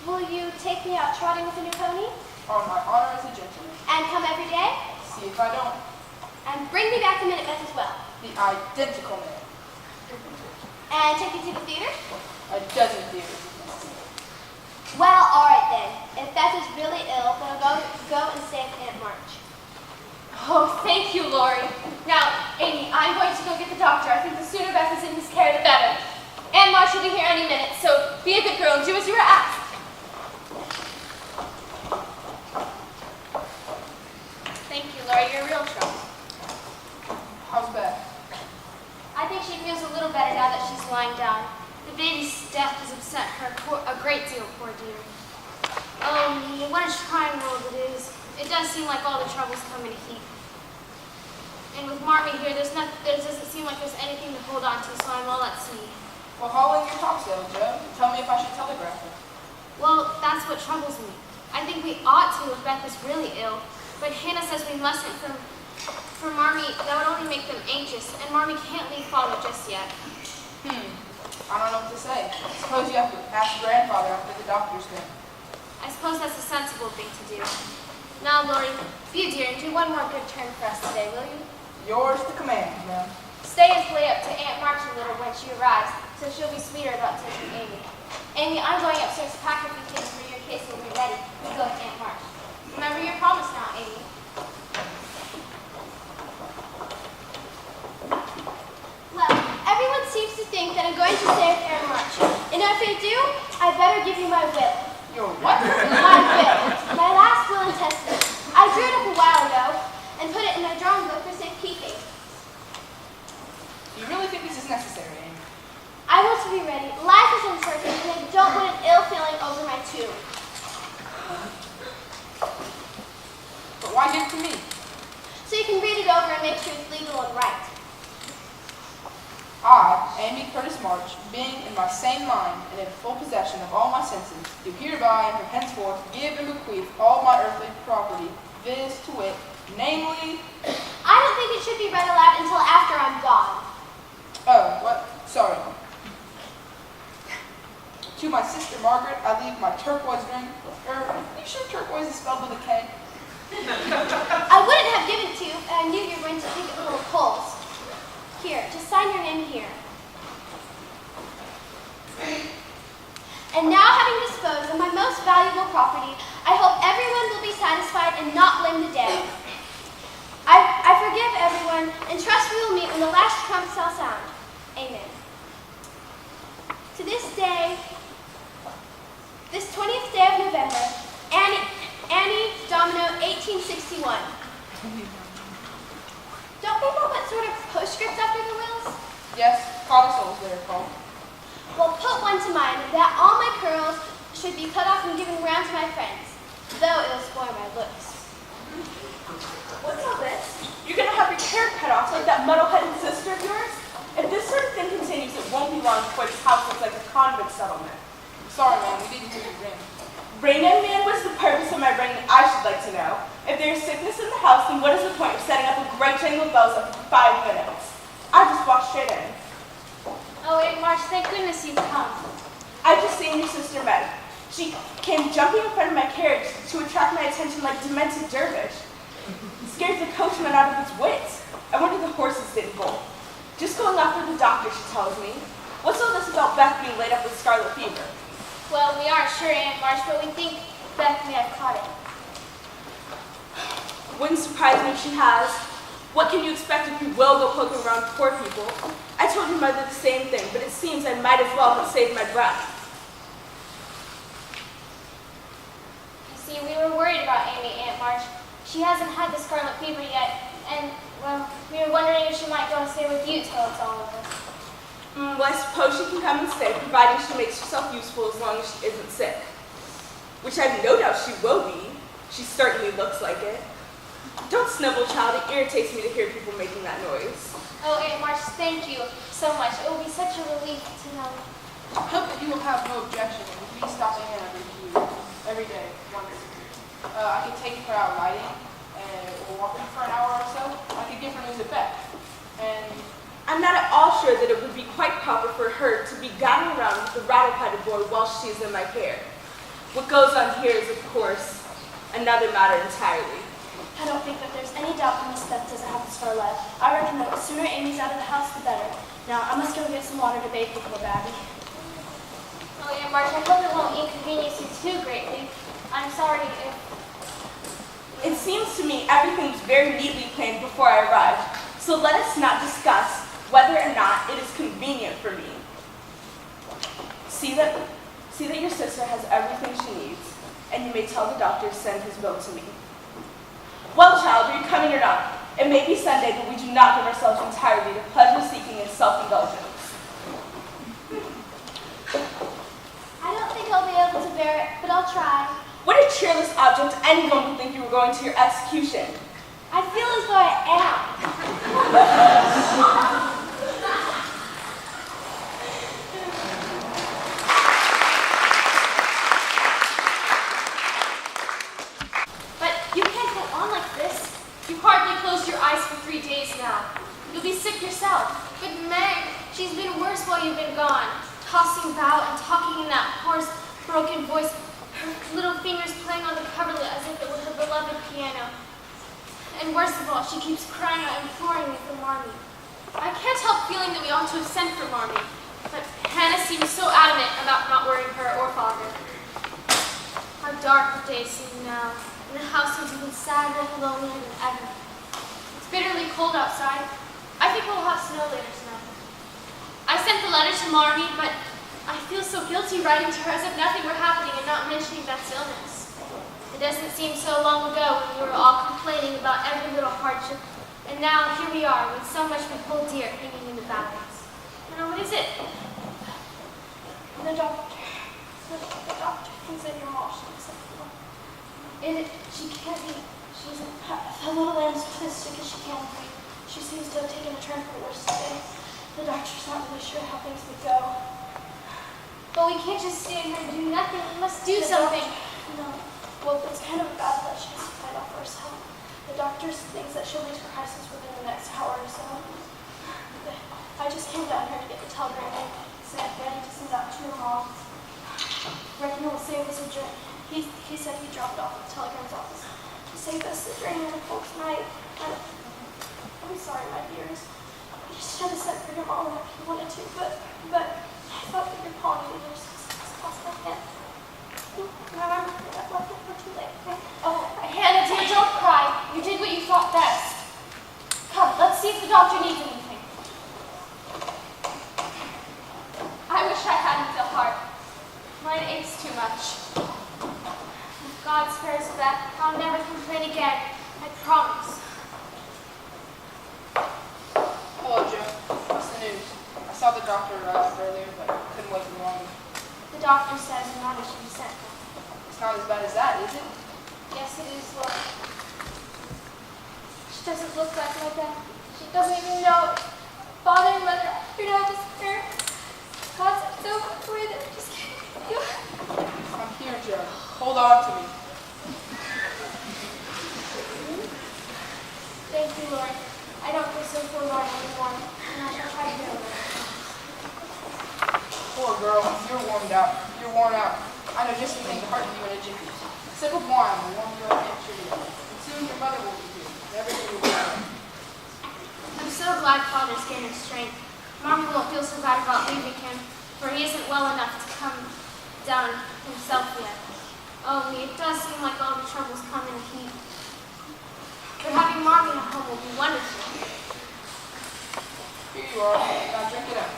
Will you take me out trotting with a new pony? On my honor as a gentleman. And come every day? See if I don't. And bring me back the minute Beth as well. The identical man. And take me to the theater? A dozen theaters if necessary. Well, all right then. If Beth is really ill, then I'll go and stay with Aunt March. Oh, thank you, Lori. Now, Amy, I'm going to go get the doctor. I think the sooner Beth is in his care, the better. Aunt March will be here any minute, so be a good girl and do as you were asked. Thank you, Lori. You're a real trouble. How's Beth? I think she feels a little better now that she's lying down. The baby's death has upset her a great deal, poor dear. Oh, me, what a trying world it is. It does seem like all the troubles come in a heap. And with Marmee here, there doesn't seem like there's anything to hold on to, so I'm all at sea. Well, haul in your topsail, Joe. Tell me if I should telegraph her. Well, that's what troubles me. I think we ought to if Beth is really ill, but Hannah says we mustn't for Marmee. That would only make them anxious, and Marmee can't leave Father just yet. I don't know what to say. I suppose you have to ask grandfather after the doctor's been. I suppose that's a sensible thing to do. Now, Lori, be a dear and do one more good turn for us today, will you? Yours to command, ma'am. Stay and play up to Aunt March a little when she arrives, so she'll be sweeter about taking Amy. Amy, I'm going upstairs to pack a few things for your case will be ready. We go with Aunt March. Remember your promise now, Amy. Well, everyone seems to think that I'm going to stay with Aunt March. And if I do, I better give you my will. Your what? My will. My last will and testament. I drew it up a while ago and put it in my drawing book for safekeeping. Do you really think this is necessary, Amy? I want to be ready. Life is uncertain and I don't want an ill feeling over my tomb. But why give it to me? So you can read it over and make sure it's legal and right. I, Amy Curtis March, being in my sane mind and in full possession of all my senses, do hereby and from henceforth give and bequeath all my earthly property, viz. To wit, namely... I don't think it should be read aloud until after I'm gone. Oh, what? Sorry. To my sister Margaret, I leave my turquoise ring. You sure turquoise is spelled with a K? I wouldn't have given it to you, and I knew you were going to think it full of holes. Here, just sign your name here. And now, having disposed of my most valuable property, I hope everyone will be satisfied and not blame the dead. I forgive everyone and trust we will meet when the last trump shall sound. Amen. To this day, this 20th day of November, Annie Domino 1861. Don't people put sort of postscripts after the wills? Yes, codicils they are called. Well, put one to mine that all my curls should be cut off and given round to my friends, though it will spoil my looks. What's all this? You're gonna have your hair cut off like that muddle-headed sister of yours? If this sort of thing continues, it won't be long before this house looks like a convict settlement. Sorry, ma'am, we didn't hear your ring. Ring, young man, what's the purpose of my ring? I should like to know. If there's sickness in the house, then what is the point of setting up a great jangle of bells after 5 minutes? I just walked straight in. Oh, Aunt March, thank goodness you've come. I just seen your sister Meg. She came jumping in front of my carriage to attract my attention like demented dervish. Scared the coachman out of his wits. I wonder the horses didn't bolt. Just going after the doctor, she tells me. What's all this about Beth being laid up with scarlet fever? Well, we aren't sure, Aunt March, but we think Beth may have caught it. Wouldn't surprise me if she has. What can you expect if you will go poking around poor people? I told your mother the same thing, but it seems I might as well have saved my breath. You see, we were worried about Amy, Aunt March. She hasn't had the scarlet fever yet, and, well, we were wondering if she might go and stay with you till it's all over. Well, I suppose she can come and stay, providing she makes herself useful as long as she isn't sick. Which I have no doubt she will be. She certainly looks like it. Don't snivel, child. It irritates me to hear people making that noise. Oh, Aunt March, thank you so much. It will be such a relief to know. I hope that you will have no objection to me stopping in every day, wondering. I could take her out riding, and we'll walk in for an hour or so. I could give her news of Beth. And I'm not at all sure that it would be quite proper for her to be gadding around with the rattle-pated boy while she's in my care. What goes on here is, of course, another matter entirely. I don't think that there's any doubt that Miss Beth doesn't have the scarlet. I reckon that the sooner Amy's out of the house, the better. Now, I must go get some water to bathe the poor babby. Oh, Aunt March, I hope it won't inconvenience you too greatly. I'm sorry if... It seems to me everything was very neatly planned before I arrived, so let us not discuss whether or not it is convenient for me. See that your sister has everything she needs, and you may tell the doctor to send his bill to me. Well, child, are you coming or not? It may be Sunday, but we do not give ourselves entirely to pleasure-seeking and self-indulgence. I don't think I'll be able to bear it, but I'll try. What a cheerless object anyone would think you were going to your execution. I feel as though I am. But you can't go on like this. You've hardly closed your eyes for 3 days now. You'll be sick yourself. But Meg, she's been worse while you've been gone. Tossing about and talking in that hoarse, broken voice. Her little fingers playing on the coverlet as if it were her beloved piano. And worst of all, she keeps crying out, imploring me for Marmee. I can't help feeling that we ought to have sent for Marmee. But Hannah seems so adamant about not worrying her or father. How dark the days seem now. And the house seems even sadder and lonelier than ever. It's bitterly cold outside. I think we'll have snow later tonight. I sent the letter to Marmee, but I feel so guilty writing to her as if nothing were happening and not mentioning Beth's illness. It doesn't seem so long ago when we were all complaining about every little hardship, and now here we are with so much we hold dear hanging in the balance. Now, what is it? The doctor thinks that you're washing something. She can't eat. The little lamb's as sick as she can. She seems to have taken a turn for the worse today. The doctor's not really sure how things would go. But we can't just stand here and do nothing. We must do something. No. Well, it's kind of bad that she has to fight off herself. The doctor thinks that she'll reach crisis within the next hour or so. I just came down here to get the telegram and ready to send out to your mom. Reginald saved us a drink. He said he dropped off at the telegram's office to save us the drain on a cold night. I'm sorry, my dears. I just had to send for your mom if you wanted to, but I thought that you're calling me as fast as I can. Remember, I left before too late, okay? Oh, Hannah, dear, don't cry. You did what you thought best. Come, let's see if the doctor needs anything. I wish I hadn't the heart. Mine aches too much. If God spares that, I'll never complain again. I promise. Hello, Joe. What's the news? I saw the doctor arrive earlier, but couldn't wait any longer. The doctor says your mother should be sent for. It's not as bad as that, is it? Yes, it is, Lord. She doesn't look like my dad. She doesn't even know it. Father and mother, your dad is here. God's so much away that I just can't feel it. I'm here, Joe. Hold on to me. Thank you, Lord. I don't feel so forlorn anymore, and I shall try to do it. Poor girl, you're worn out. I know just the thing to hearten you in a jiffy. A sip of wine will warm you up and sugar you. And soon your mother will be here. And everything will be all right. I'm so glad Father's gaining strength. Mom won't feel so bad about leaving him, for he isn't well enough to come down himself yet. Oh me, it does seem like all the troubles come in a heap. But having Mommy at home will be wonderful. Here you are. Now drink it up.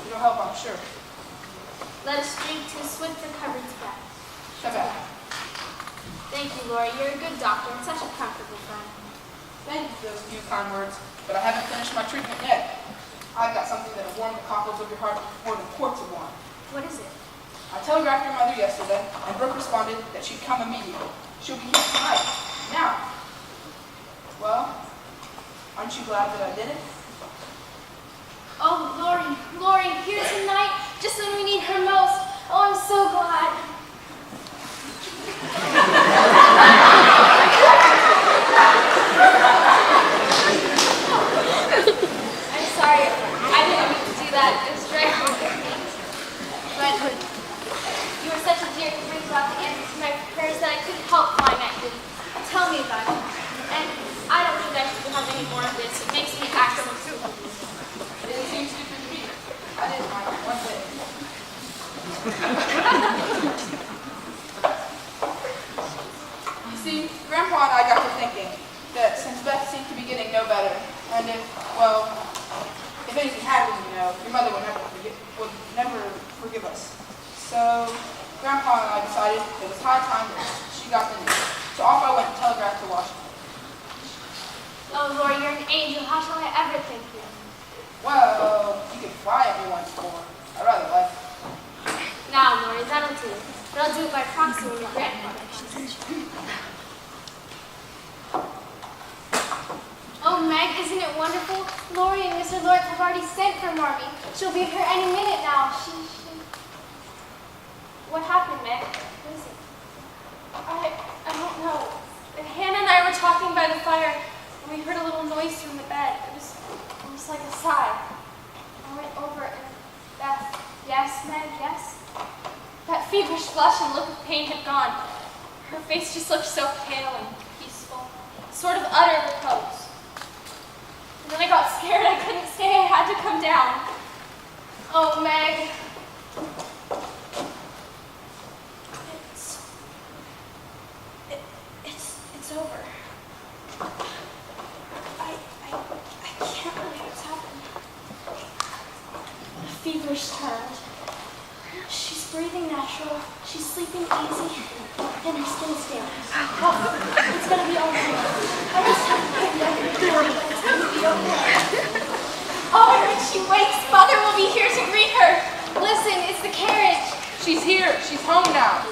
It'll help, I'm sure. Let us drink to a swift recovery to death. Shabbat. Thank you, Laura. You're a good doctor and such a comfortable friend. Thank you for those few kind words, but I haven't finished my treatment yet. I've got something that'll warm the cockles of your heart more than quarts of wine. What is it? I telegraphed your mother yesterday, and Brooke responded that she'd come immediately. She'll be here tonight. Now. Well, aren't you glad that I did it? Oh, Lori, here tonight, just when we need her most. Oh, I'm so glad. I'm sorry. I didn't mean to do that. It was dreadful. But you were such a dear to bring about the answer to my prayers that I couldn't help flying at you. Tell me about it. And I don't think I should have any more of this. It makes me act so stupid. It didn't seem stupid to me. I didn't mind it one bit. You see, Grandpa and I got to thinking that since Beth seemed to be getting no better, and if anything happened, your mother would never forgive us. So Grandpa and I decided it was high time that she got the news. So off I went to telegraph to Washington. Oh, Lord, you're an angel. How shall I ever thank you? Well, you could fly if you once more. I rather like it. Now, Lori, that'll do. But I'll do it by proxy when your grandmother. Oh, Meg, isn't it wonderful? Lori and Mr. Lawrence have already sent for Marmy. She'll be here any minute now. What happened, Meg? What is it? I don't know. Hannah and I were talking by the fire, and we heard a little noise from the bed. It was almost like a sigh. I went over and Beth, yes, Meg, yes? That feverish flush and look of pain had gone. Her face just looked so pale and peaceful, sort of utter repose. And then I got scared. I couldn't stay. I had to come down. Oh, Meg. It's over. I can't believe what's happened. The fever's turned. She's breathing natural. She's sleeping easy. And her skin is damp. It's gonna be all right. I just have to get there. It's gonna be okay. Oh, when she wakes, Mother will be here to greet her. Listen, it's the carriage. She's here. She's home now.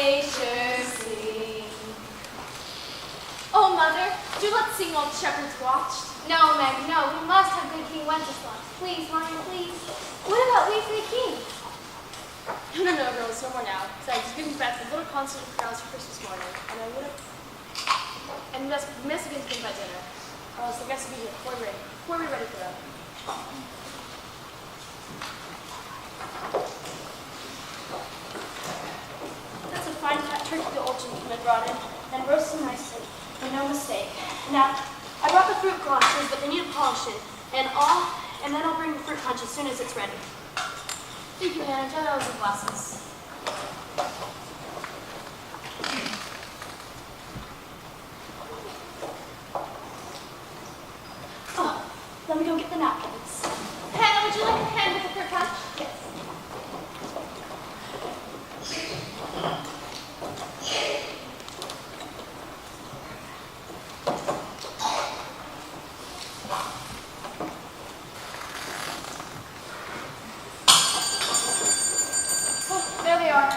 glaciers sing. Oh, Mother, do let's sing while the shepherds watched. No, Meg, no. We must have good King Wenceslas. Please, Mommy, please. What about Wait for the King? No, girls, no more now. Besides, just giving Beth a little concert of crowds for Christmas morning, and I would have. And we must begin to think about dinner. Or else the guests will be here before we're ready for them. That's a fine fat turkey the old gentleman brought in, and roasted nicely, and no mistake. Now, I brought the fruit glasses, but they need polishing, and then I'll bring the fruit punch as soon as it's ready. Thank you, Hannah. Enjoy those glasses. Oh, let me go get the napkins. Hannah, would you like a pen with the fruit punch? Yes. Oh, there they are.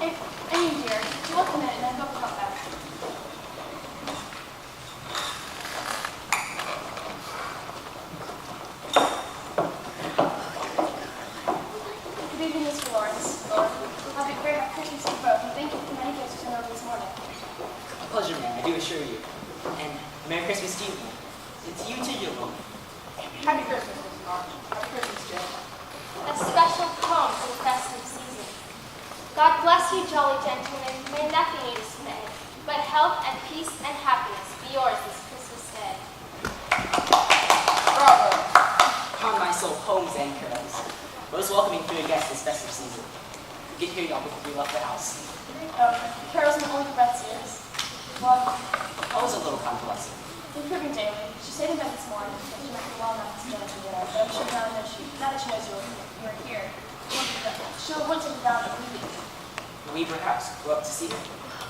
Hey, Amy, dear, you look a minute and then go come back. Good evening, Mr. Lawrence. Have a great Christmas to both, and thank you for the many gifts you sent over this morning. A pleasure, ma'am, I do assure you. And Merry Christmas to you, ma'am. And to you too, dear woman. Happy Christmas, Mrs. March. Happy Christmas, Joe. A special poem for the festive season. God bless you, jolly gentlemen. May nothing you dismay, but health and peace and happiness be yours this Christmas day. Bravo. Upon my soul, poems and carols. Most welcoming to a guest this festive season. We could hear y'all before we left the house. Carol's been only for Beth's ears. Well, I was a little convalescent. Improving daily. She stayed in bed this morning, but she might be well enough to get up to dinner. But I'm sure now that she knows you're here, she'll want to be down and leave you. We perhaps go up to see her.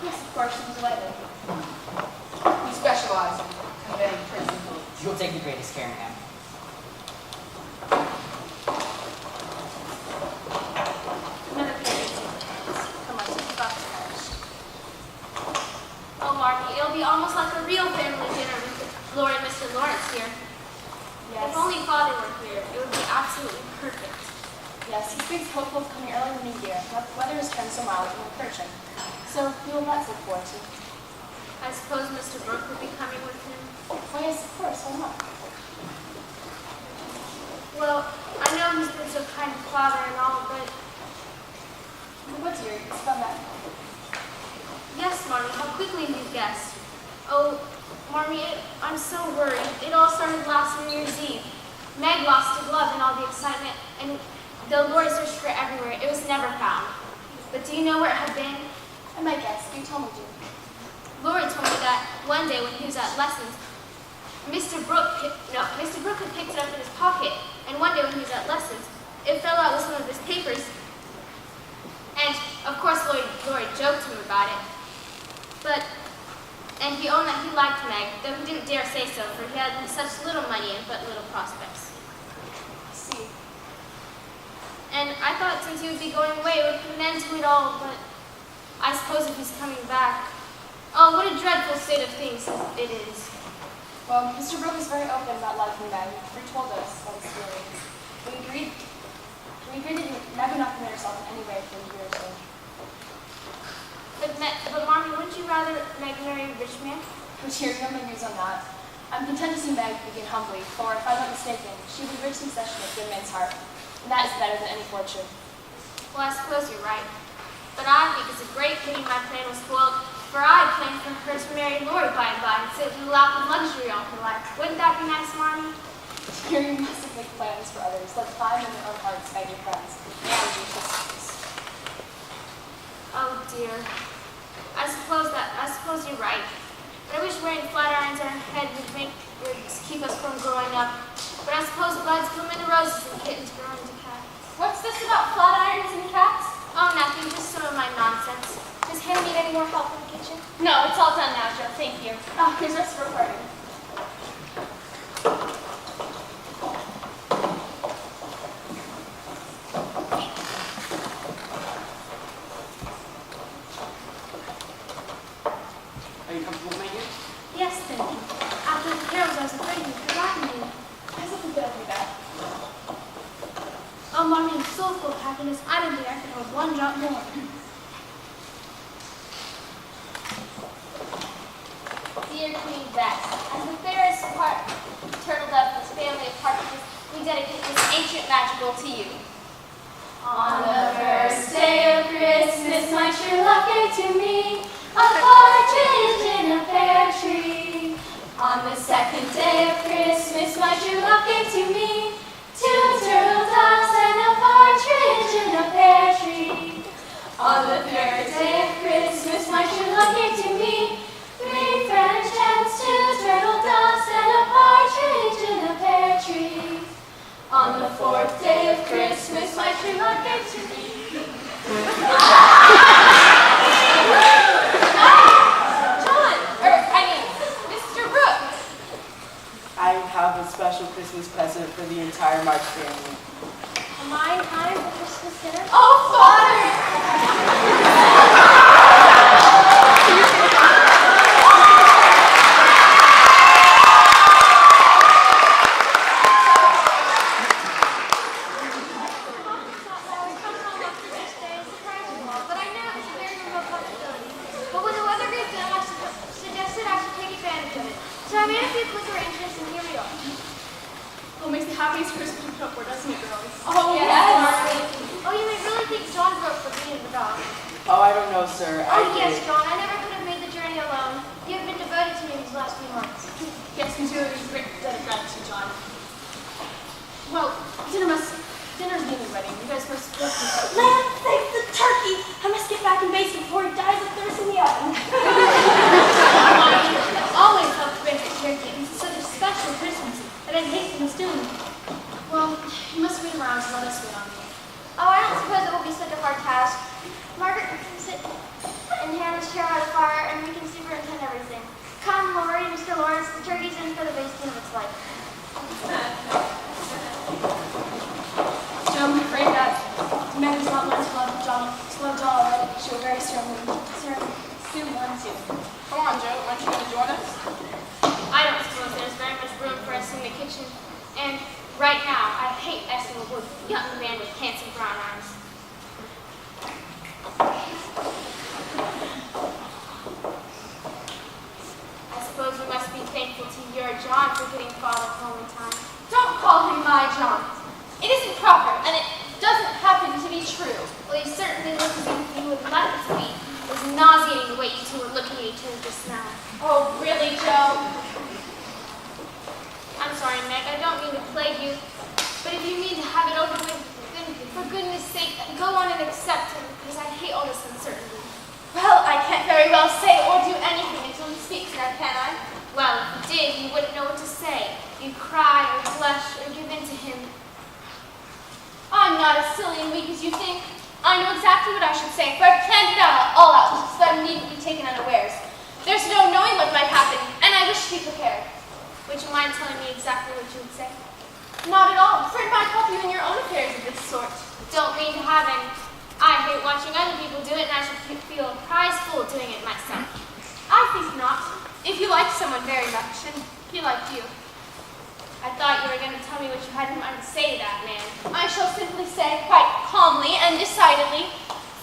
Yes, of course, she'll be delighted. We specialize in conveying Christmas goods. You'll take the greatest care, ma'am. Another period of come on, take the box to Paris. Oh, Marky, it'll be almost like a real family dinner with Lord and Mr. Lawrence here. Yes. If only Father were here, it would be absolutely perfect. Yes, he speaks hopeful of coming early in the new year. The weather has turned so mild, it will encourage him. So we will lots look forward to. I suppose Mr. Brooke would be coming with him. Oh yes, of course, why not? Well, I know he's been so kind to Father and all, but But dear, it's about that. yes, Marmy, how quickly we've guessed. Oh, Marmy, I'm so worried. It all started last New Year's Eve. Meg lost a glove in all the excitement, and though Lori searched for it everywhere, it was never found. But do you know where it had been? I might guess. You told me to. Lori told me that one day when he was at lessons, Mr. Brooke had picked it up in his pocket, and one day when he was at lessons, it fell out with some of his papers. And of course, Lori joked to him about it. And he owned that he liked Meg, though he didn't dare say so, for he had such little money and but little prospects. See. And I thought since he would be going away, it would put an end to it all, but I suppose if he's coming back. Oh, what a dreadful state of things it is. Well, Mr. Brooke is very open about liking Meg. He told us about his feelings. We agreed that Meg would not commit herself in any way for a year or so. But Marmy, wouldn't you rather Meg marry a rich man? But here, you know my views on that. I'm content to see Meg begin humbly, for if I'm not mistaken, she will be rich in possession of a good man's heart. And that is better than any fortune. Well, I suppose you're right. But I think it's a great pity my plan was spoiled, for I had planned for her to marry Lori by and by and sit in the lap of luxury all her life. Wouldn't that be nice, Marmy? Here you must make plans for others. Let find in their own hearts by your friends. And your sisters. Oh dear. I suppose you're right. But I wish wearing flat irons on our head would keep us from growing up. But I suppose buds bloom into roses and kittens grow into cats. What's this about flat irons and cats? Oh, nothing, just some of my nonsense. Does Hannah need any more help in the kitchen? No, it's all done now, Joe. Thank you. Oh, here's rest for a party. lucky I could hold one drop more. Dear Queen Bess, as the fairest turtle dove of this family of partridges, we dedicate this ancient magical to you. On the first day of Christmas, my true love gave to me a partridge in a pear tree. On the second day of Christmas, my true love gave to me 2 turtle doves and a partridge in a pear tree. On the third day of Christmas, my true love gave to me 3 French hens, 2 turtle doves, and a partridge in a pear tree. On the 4th day of Christmas, my true love gave to me. Mr. Brooks. I have a special Christmas present for the entire March family. Am I in time for Christmas dinner? Oh, Father! But I know it's a very remote possibility. But when the weather goes down, I suggested I should take advantage of it. So I made a few quick arrangements, and here we are. Oh, makes the happiest Christmas in Cooper, doesn't it, girls? Oh, yes. Oh, you may really think John broke for being the dog. Oh, I don't know, sir. Oh, yes, John. I never could have made the journey alone. You have been devoted to me these last few months. Yes, we do. It's a great debt of gratitude, John. Well, dinner's nearly ready. You guys must go to Lamb, thank the turkey! I must get back and baste it before he dies of thirst in the oven. always help to bake the turkey. It's such a special Christmas that I'd hate to miss doing it. Well, you must wait around to let us wait on you. Oh, I don't suppose it will be such a hard task. Margaret can sit in Hannah's chair by the fire, and we can superintend everything. Come, Lori, Mr. Lawrence, the turkey's in for the basting of its life. Joe, I'm afraid that Meg does not learn to love John already. She will very soon learn to. Come on, Joe. Aren't you going to join us? I don't suppose there's very much room for us in the kitchen. And right now, I hate messing with a young man with handsome brown eyes. I suppose we must be thankful to your John for getting father home in time. Don't call him my John. It isn't proper, and it doesn't happen to be true. Well, he certainly looks as if you would like it to be. It was nauseating the way you two were looking at each other just now. Oh, really, Joe? I'm sorry, Meg. I don't mean to plague you. But if you mean to have it over with, then for goodness sake, go on and accept him, because I hate all this uncertainty. Well, I can't very well say or do anything until he speaks now, can I? Well, if you did, you wouldn't know what to say. You'd cry or blush or give in to him. I'm not as silly and weak as you think. I know exactly what I should say, for I've planned it all out, so that I needn't be taken unawares. There's no knowing what might happen, and I wish to be prepared. Would you mind telling me exactly what you would say? Not at all, for it might help you in your own affairs of this sort. Don't mean to have any. I hate watching other people do it, and I should feel a prize fool doing it myself. I think not. If you liked someone very much, and he liked you. I thought you were going to tell me what you had in mind to say to that man. I shall simply say, quite calmly and decidedly,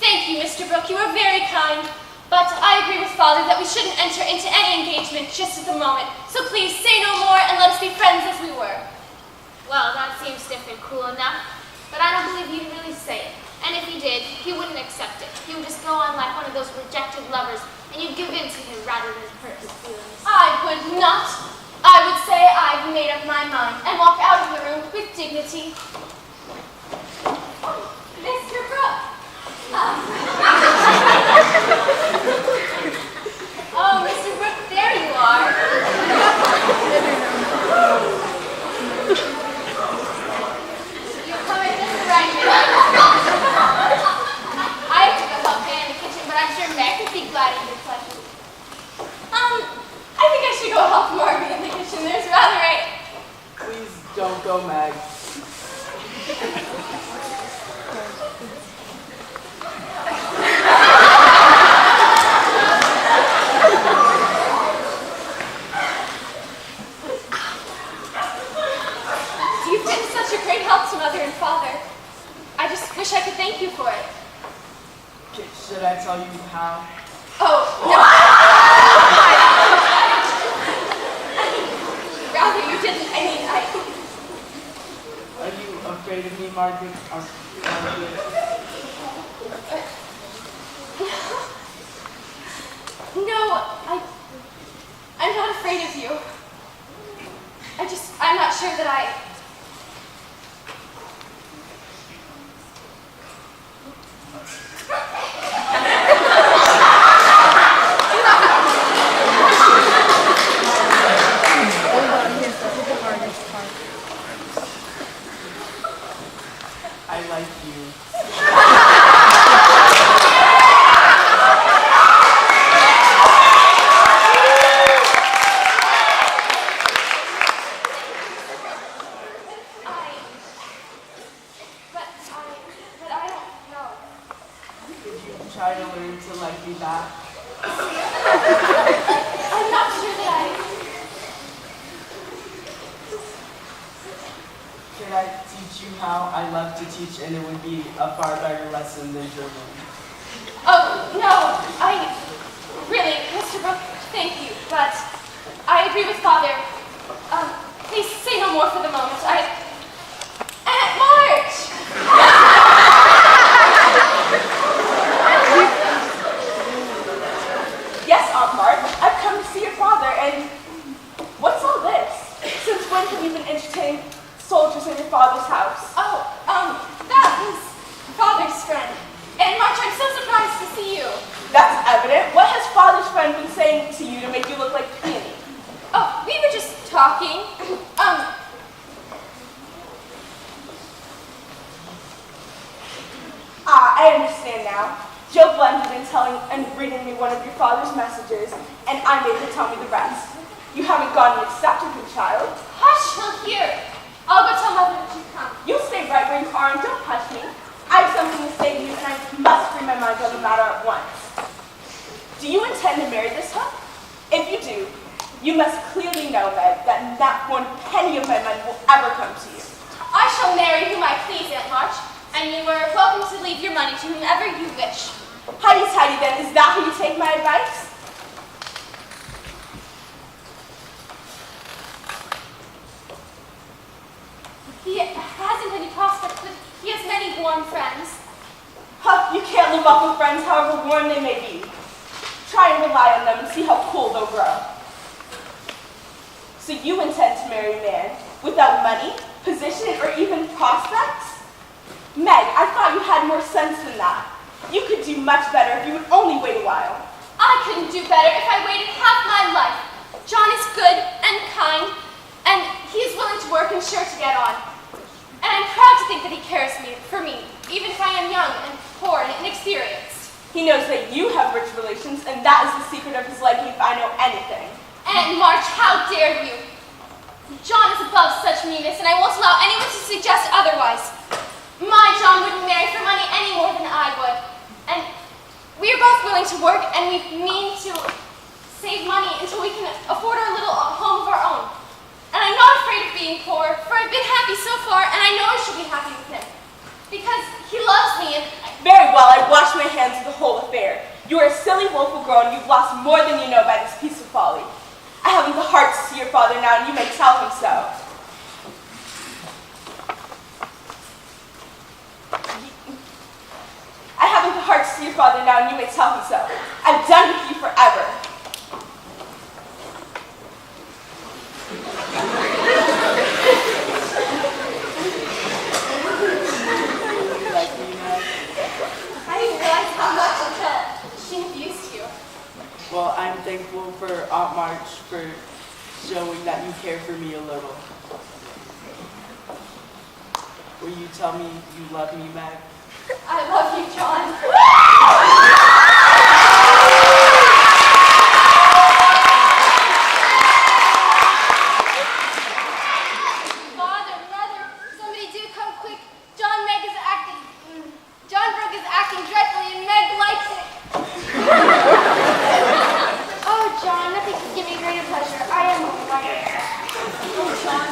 thank you, Mr. Brooke, you are very kind, but I agree with Father that we shouldn't enter into any engagement just at the moment, so please say no more and let us be friends as we were. Well, that seems stiff and cool enough, but I don't believe he'd really say it. And if he did, he wouldn't accept it. He would just go on like one of those rejected lovers, and you'd give in to him rather than hurt his feelings. I would not. I would say I've made up my mind and walk out of the room with dignity. Mr. Brooke! Oh, Mr. Brooke, there you are. You're coming just the right way. I have to go help Hannah in the kitchen, but I'm sure Meg would be glad of your pleasure. I think I should go help Margaret in the kitchen. There's rather a... Please don't go, Meg. Should I tell you how? Oh, no. Rather you didn't. I mean, Are you afraid of me, Margaret? Margaret? No, I'm not afraid of you. I'm not sure that I like you. but I don't know. Did you try to learn to like me back? I'm not sure that Can I teach you how? I love to teach, and it would be a far better lesson than German. Oh, no, really, Mr. Brooke, thank you, but I agree with Father. Please say no more for the moment. Aunt March! Yes, Aunt March, I've come to see your father, and what's all this? Since when have you been entertaining soldiers in your father's house? Oh, that was Father's friend. And March, I'm so surprised to see you. That's evident. What has father's friend been saying to you to make you look like Peony? Oh, we were just talking. I understand now. Joe Glenn had been telling and reading me one of your father's messages, and I made her tell me the rest. You haven't gone and accepted her, child. Hush, look here. I'll go tell Mother that you come. You stay right where you are and don't touch me. I have something to say to you, and I must free my mind on the matter at once. Do you intend to marry this hook? If you do, you must clearly know, Meg, that not one penny of my money will ever come to you. I shall marry whom I please, Aunt March, and you are welcome to leave your money to whomever you wish. Highty-tighty then, is that how you take my advice? He hasn't any prospects, but he has many warm friends. Huh, you can't live off of friends, however warm they may be. Try and rely on them and see how cool they'll grow. So you intend to marry a man without money, position, or even prospects? Meg, I thought you had more sense than that. You could do much better if you would only wait a while. I couldn't do better if I waited half my life. John is good and kind, and he is willing to work and sure to get on. And I'm proud to think that he cares for me, even if I am young and poor and inexperienced. He knows that you have rich relations, and that is the secret of his liking if I know anything. Aunt March, how dare you? John is above such meanness, and I won't allow anyone to suggest otherwise. My John wouldn't marry for money any more than I would. And we are both willing to work, and we mean to save money until we can afford our little home of our own. And I'm not afraid of being poor, for I've been happy so far, and I know I shall be happy with him. Because he loves me, and Very well, I wash my hands of the whole affair. You are a silly, willful girl, and you've lost more than you know by this piece of folly. I haven't the heart to see your father now, and you may tell him so. I haven't the heart to see your father now, and you may tell him so. I'm done with you forever. Like me, Meg? I didn't realize how much she abused you. Well, I'm thankful for Aunt March for showing that you care for me a little. Will you tell me you love me, Meg? I love you, John. Father, Mother, somebody do come quick. John Brooke is acting dreadfully, and Meg likes it. Oh, John, nothing could give me greater pleasure. I am delighted. Oh, John,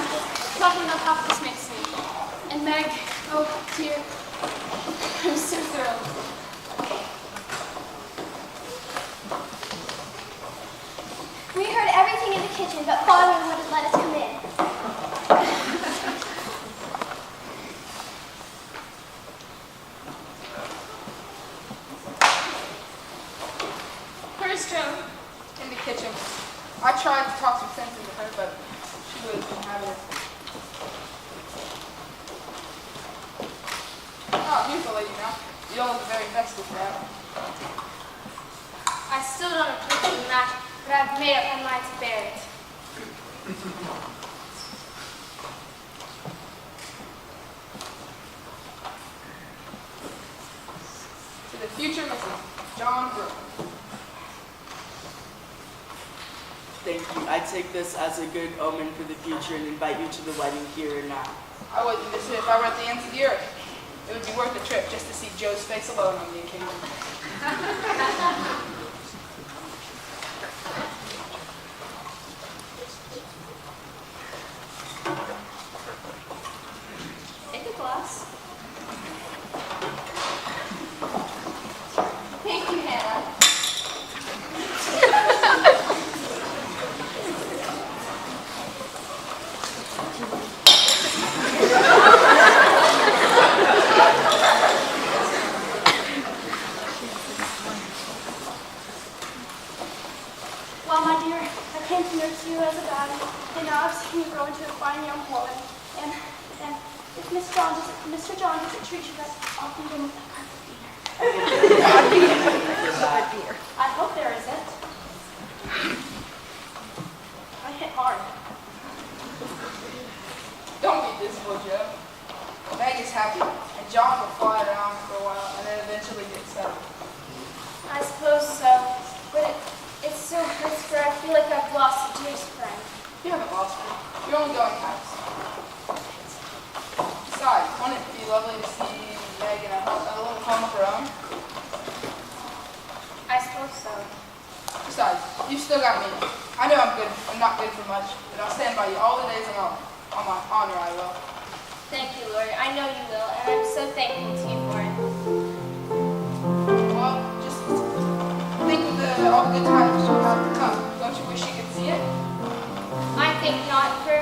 talking about how this makes me. And Meg, oh dear, I'm so thrilled. kitchen, but Father wouldn't let us come in. Where's Joan? In the kitchen. I tried to talk some sense into her, but she wouldn't have it. Oh, here's the lady now. You don't look very festive now. I still don't approve of the match, but I've made up my mind to bear it. To the future Mrs. John Brooke. Thank you. I take this as a good omen for the future and invite you to the wedding here and now. I wouldn't miss it if I were at the ends of the earth. It would be worth the trip just to see Joe's face alone on the occasion. Take a glass. Thank you, Hannah. Well, my dear, I came to nurse you as a daughter, and now I've seen you grow into a fine young woman. And if Mr. John doesn't treat you right, I'll feed him with that kind of beer. I hope there isn't. I hit hard. Don't be dismal, Joe. Meg is happy, and John will fly around for a while and then eventually get settled. I suppose so, but it's so Christopher, I feel like I've lost a dearest friend. You haven't lost her. You're only going past. Besides, wouldn't it be lovely to see Meg in a little home of her own? I suppose so. Besides, you've still got me. I know I'm not good for much, but I'll stand by you all the days I'm on my honor, I will. Thank you, Lord. I know you will, and I'm so thankful to you for it. Well, just think of all the good times you have to come. Don't you wish you could see it? I think not, for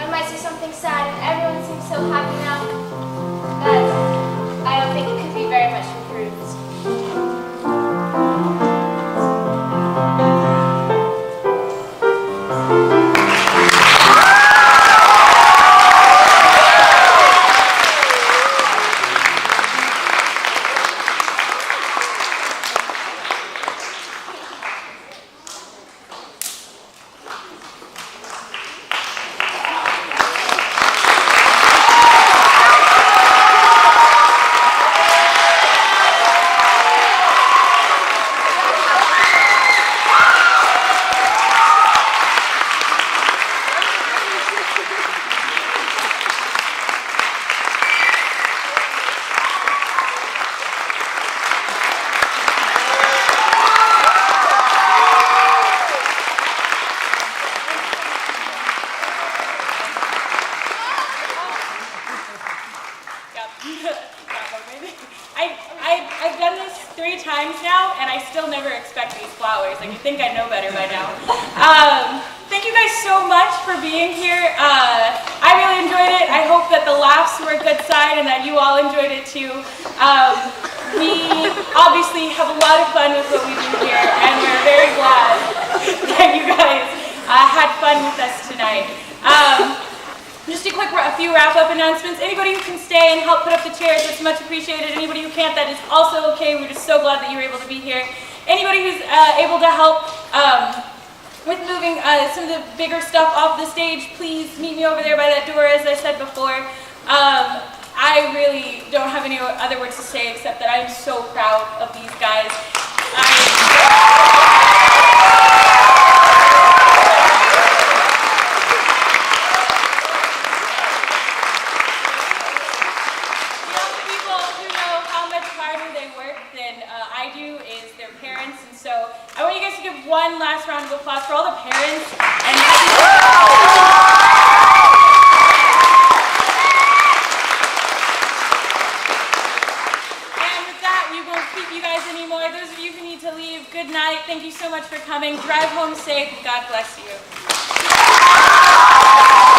I might say something sad, and everyone seems so happy now that I don't think it could be very much improved. I've done this 3 times now, and I still never expect these flowers. Like, you'd think I'd know better by now. Thank you guys so much for being here. I really enjoyed it. I hope that the laughs were a good side and that you all enjoyed it too. We obviously have a lot of fun with what we do here, and we're very glad that you guys had fun with us tonight. Just a few wrap-up announcements. Anybody who can stay and help put up the chairs, that's much appreciated. Anybody who can't, that is also okay. We're just so glad that you were able to be here. Anybody who's able to help with moving some of the bigger stuff off the stage, please meet me over there by that door, as I said before. I really don't have any other words to say except that I'm so proud of these guys. I want you guys to give one last round of applause for all the parents and with that, we won't keep you guys anymore. Those of you who need to leave, good night. Thank you so much for coming. Drive home safe. God bless you. Thank you.